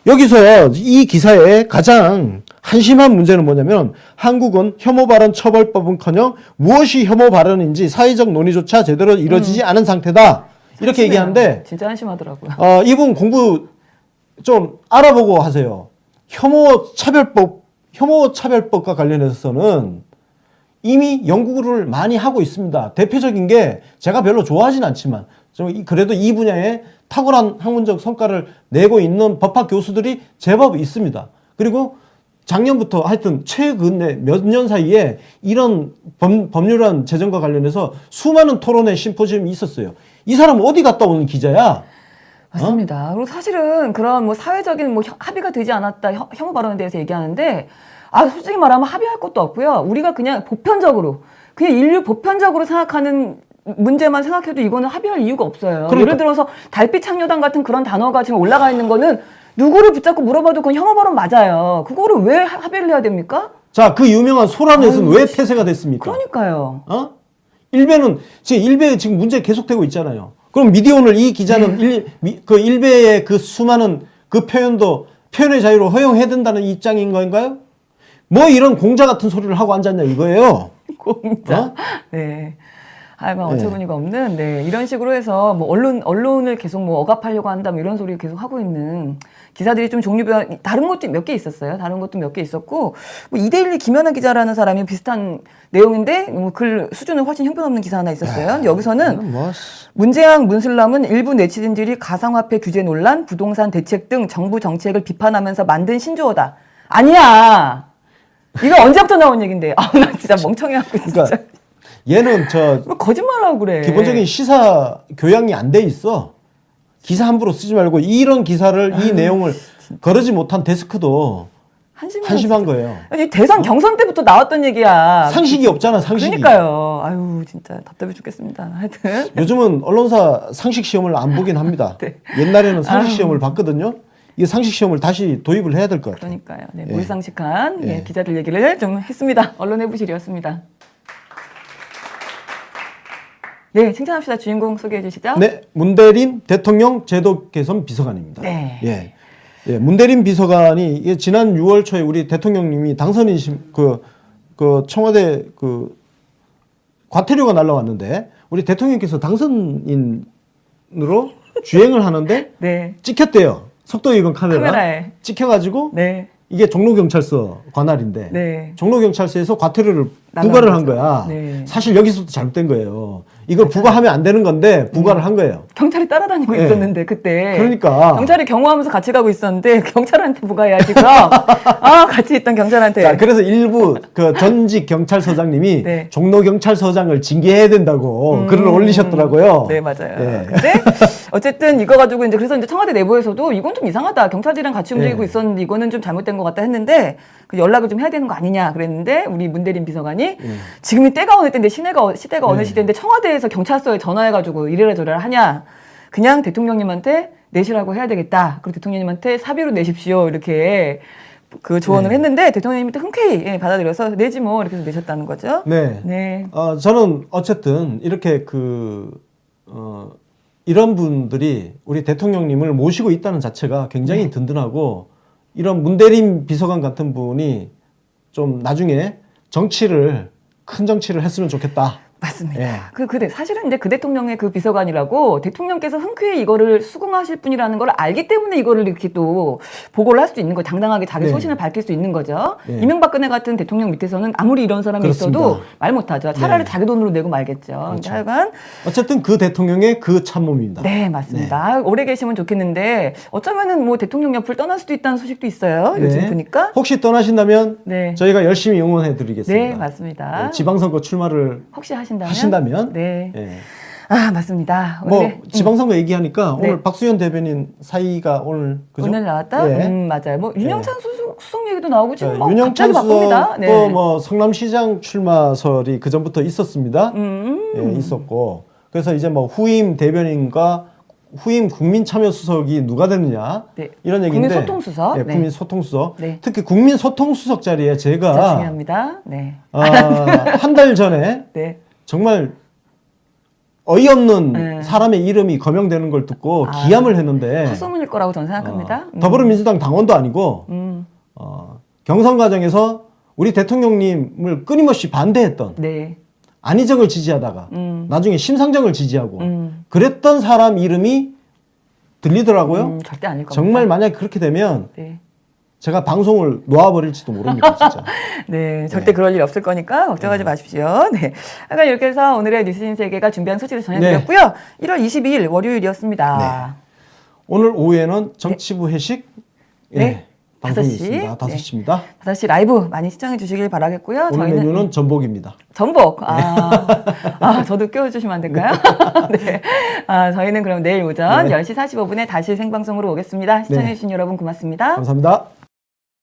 Speaker 2: 여기서 이 기사의 가장 한심한 문제는 뭐냐면 한국은 혐오 발언 처벌법은커녕 무엇이 혐오 발언인지 사회적 논의조차 제대로 이루어지지 않은 상태다. 이렇게
Speaker 1: 한심해요.
Speaker 2: 얘기하는데
Speaker 1: 진짜 한심하더라고요.
Speaker 2: 이분 공부 좀 알아보고 하세요. 혐오 차별법과 관련해서는 이미 연구를 많이 하고 있습니다. 대표적인 게 제가 별로 좋아하진 않지만 좀 그래도 이 분야에 탁월한 학문적 성과를 내고 있는 법학 교수들이 제법 있습니다. 그리고 작년부터 하여튼 최근에 몇 년 사이에 이런 법률안 제정과 관련해서 수많은 토론회 심포지움이 있었어요. 이 사람 어디 갔다 오는 기자야?
Speaker 1: 맞습니다. 그리고 사실은 그런 뭐 사회적인 뭐 합의가 되지 않았다 혐오 발언에 대해서 얘기하는데 솔직히 말하면 합의할 것도 없고요. 우리가 그냥 보편적으로 그냥 인류 보편적으로 생각하는 문제만 생각해도 이거는 합의할 이유가 없어요.
Speaker 2: 그러니까.
Speaker 1: 예를 들어서 달빛 창녀단 같은 그런 단어가 지금 올라가 있는 거는 누구를 붙잡고 물어봐도 그건 혐오 발언 맞아요. 그거를 왜 합의를 해야 됩니까?
Speaker 2: 자, 그 유명한 소라넷은 왜 폐쇄가 됐습니까?
Speaker 1: 그러니까요.
Speaker 2: 일베는 일베 지금 문제 계속되고 있잖아요. 그럼 미디어오늘 이 기자는 일베의 그 수많은 그 표현도 표현의 자유로 허용해야 된다는 입장인 건가요? 뭐 이런 공자 같은 소리를 하고 앉았냐 이거예요.
Speaker 1: 공짜.
Speaker 2: 어?
Speaker 1: 네. 뭐 어처구니가 없는, 네. 이런 식으로 해서 뭐 언론을 계속 뭐 억압하려고 한다, 뭐 이런 소리 계속 하고 있는 기사들이 좀 종류별, 다른 것도 몇 개 있었어요. 다른 것도 몇 개 있었고, 뭐 이데일리 김연아 기자라는 사람이 비슷한 내용인데, 뭐 글 수준은 훨씬 형편없는 기사 하나 있었어요. 근데 여기서는
Speaker 2: 뭐,
Speaker 1: 문재양, 문슬람은 일부 네티즌들이 가상화폐 규제 논란, 부동산 대책 등 정부 정책을 비판하면서 만든 신조어다. 아니야! 이거 언제부터 나온 얘긴데. 나 진짜 멍청해갖고, 진짜.
Speaker 2: 그러니까 얘는
Speaker 1: 뭐 거짓말하고 그래.
Speaker 2: 기본적인 시사 교양이 안 돼 있어. 기사 함부로 쓰지 말고 이런 기사를 이 내용을 거르지 못한 데스크도 한심한 거예요.
Speaker 1: 아니, 대선 경선 때부터 나왔던 얘기야.
Speaker 2: 상식이 없잖아, 상식이.
Speaker 1: 그러니까요. 아유, 진짜 답답해 죽겠습니다. 하여튼.
Speaker 2: 요즘은 언론사 상식 시험을 안 보긴 합니다.
Speaker 1: 네.
Speaker 2: 옛날에는 상식 시험을 봤거든요. 이 상식 시험을 다시 도입을 해야 될 것 같아요.
Speaker 1: 그러니까요. 네,
Speaker 2: 예.
Speaker 1: 몰상식한
Speaker 2: 예.
Speaker 1: 기자들 얘기를 좀 했습니다. 언론해부실이었습니다. 네, 칭찬합시다. 주인공 소개해 주시죠.
Speaker 2: 네, 문대림 대통령 제도 개선 비서관입니다.
Speaker 1: 네.
Speaker 2: 예, 문대림 비서관이 이게 지난 6월 초에 우리 대통령님이 당선인 그 청와대 그 과태료가 날라왔는데 우리 대통령께서 당선인으로 주행을 하는데
Speaker 1: 네.
Speaker 2: 찍혔대요. 속도위반
Speaker 1: 카메라에.
Speaker 2: 찍혀가지고
Speaker 1: 네.
Speaker 2: 이게 종로경찰서 관할인데
Speaker 1: 네.
Speaker 2: 종로경찰서에서 과태료를 부과를 한 거야.
Speaker 1: 네.
Speaker 2: 사실 여기서도 잘못된 거예요. 이걸 부과하면 안 되는 건데 부과를 한 거예요.
Speaker 1: 경찰이 따라다니고
Speaker 2: 네.
Speaker 1: 있었는데 그때
Speaker 2: 그러니까.
Speaker 1: 경찰이 경호하면서 같이 가고 있었는데 경찰한테 부과해야지 그럼 같이 있던 경찰한테
Speaker 2: 자, 그래서 일부 그 전직 경찰서장님이
Speaker 1: 네.
Speaker 2: 종로경찰서장을 징계해야 된다고 글을 올리셨더라고요.
Speaker 1: 네, 맞아요.
Speaker 2: 예.
Speaker 1: 근데 어쨌든 이거 가지고 이제 그래서 이제 청와대 내부에서도 이건 좀 이상하다. 경찰들이랑 같이 움직이고
Speaker 2: 예.
Speaker 1: 있었는데 이거는 좀 잘못된 것 같다 했는데 그 연락을 좀 해야 되는 거 아니냐 그랬는데 우리 문대림 비서관이 지금이 때가 어느 때인데 시대가 어느 시대인데 청와대에서 경찰서에 전화해가지고 이래라 저래라 하냐. 그냥 대통령님한테 내시라고 해야 되겠다. 그리고 대통령님한테 사비로 내십시오. 이렇게 그 조언을 했는데 대통령님이 또 흔쾌히 받아들여서 내지 뭐 이렇게 해서 내셨다는 거죠.
Speaker 2: 네.
Speaker 1: 네.
Speaker 2: 저는 어쨌든 이렇게 이런 분들이 우리 대통령님을 모시고 있다는 자체가 굉장히 든든하고 이런 문대림 비서관 같은 분이 좀 나중에 큰 정치를 했으면 좋겠다.
Speaker 1: 맞습니다.
Speaker 2: 예.
Speaker 1: 사실은 이제 그 대통령의 그 비서관이라고 대통령께서 흔쾌히 이거를 수긍하실 분이라는 걸 알기 때문에 이거를 이렇게 또 보고를 할 수도 있는 거죠. 당당하게 자기
Speaker 2: 네.
Speaker 1: 소신을 밝힐 수 있는 거죠.
Speaker 2: 네.
Speaker 1: 이명박근혜 같은 대통령 밑에서는 아무리 이런 사람이
Speaker 2: 그렇습니다.
Speaker 1: 있어도 말 못하죠. 차라리
Speaker 2: 네.
Speaker 1: 자기 돈으로 내고 말겠죠.
Speaker 2: 그렇죠.
Speaker 1: 하여간
Speaker 2: 어쨌든 그 대통령의 그 참모입니다.
Speaker 1: 네, 맞습니다. 오래 계시면 좋겠는데 어쩌면은 뭐 대통령 옆을 떠날 수도 있다는 소식도 있어요. 요즘
Speaker 2: 네.
Speaker 1: 보니까.
Speaker 2: 혹시 떠나신다면
Speaker 1: 네.
Speaker 2: 저희가 열심히 응원해 드리겠습니다.
Speaker 1: 네, 맞습니다.
Speaker 2: 지방선거 출마를
Speaker 1: 혹시 하신다면?
Speaker 2: 하신다면
Speaker 1: 네.
Speaker 2: 예.
Speaker 1: 맞습니다.
Speaker 2: 뭐
Speaker 1: 오늘,
Speaker 2: 지방선거 얘기하니까
Speaker 1: 네.
Speaker 2: 오늘 박수현 대변인 사이가 오늘 그죠?
Speaker 1: 오늘 나왔다?
Speaker 2: 예.
Speaker 1: 맞아요. 뭐 윤영찬 수석 얘기도 나오고 지금 뭐
Speaker 2: 윤영찬
Speaker 1: 갑자기 바쁩니다. 네.
Speaker 2: 수석도 뭐 성남시장 출마설이 그 전부터 있었습니다. 예, 있었고 그래서 이제 뭐 후임 대변인과 후임 국민참여수석이 누가 되느냐
Speaker 1: 네.
Speaker 2: 이런 얘기인데
Speaker 1: 국민소통수석.
Speaker 2: 예,
Speaker 1: 네.
Speaker 2: 국민소통수석
Speaker 1: 네.
Speaker 2: 특히 국민소통수석 자리에
Speaker 1: 진짜
Speaker 2: 제가
Speaker 1: 중요합니다. 네.
Speaker 2: 한 달 전에
Speaker 1: 네.
Speaker 2: 정말 어이없는
Speaker 1: 네.
Speaker 2: 사람의 이름이 거명되는 걸 듣고
Speaker 1: 아.
Speaker 2: 기함을 했는데
Speaker 1: 헛소문일 거라고 저는 생각합니다.
Speaker 2: 더불어민주당 당원도 아니고 경선 과정에서 우리 대통령님을 끊임없이 반대했던
Speaker 1: 네.
Speaker 2: 안희정을 지지하다가 나중에 심상정을 지지하고 그랬던 사람 이름이 들리더라고요.
Speaker 1: 절대 아닐 겁니다.
Speaker 2: 정말 만약에 그렇게 되면
Speaker 1: 네.
Speaker 2: 제가 방송을 놓아버릴지도 모릅니다, 진짜.
Speaker 1: 네, 절대 그럴 일 없을 거니까 걱정하지 마십시오. 네. 하여간 이렇게 해서 오늘의 뉴스인 세계가 준비한 소식을 전해드렸고요. 1월 22일 월요일이었습니다.
Speaker 2: 오늘 오후에는 정치부 회식
Speaker 1: 네.
Speaker 2: 방송이
Speaker 1: 5시.
Speaker 2: 있습니다. 5시입니다.
Speaker 1: 5시 라이브 많이 시청해 주시길 바라겠고요.
Speaker 2: 오늘
Speaker 1: 저희는
Speaker 2: 메뉴는 전복입니다.
Speaker 1: 전복. 저도 끼워주시면 안 될까요? 네. 저희는 그럼 내일 오전 10시 45분에 다시 생방송으로 오겠습니다. 시청해주신 여러분 고맙습니다.
Speaker 2: 감사합니다.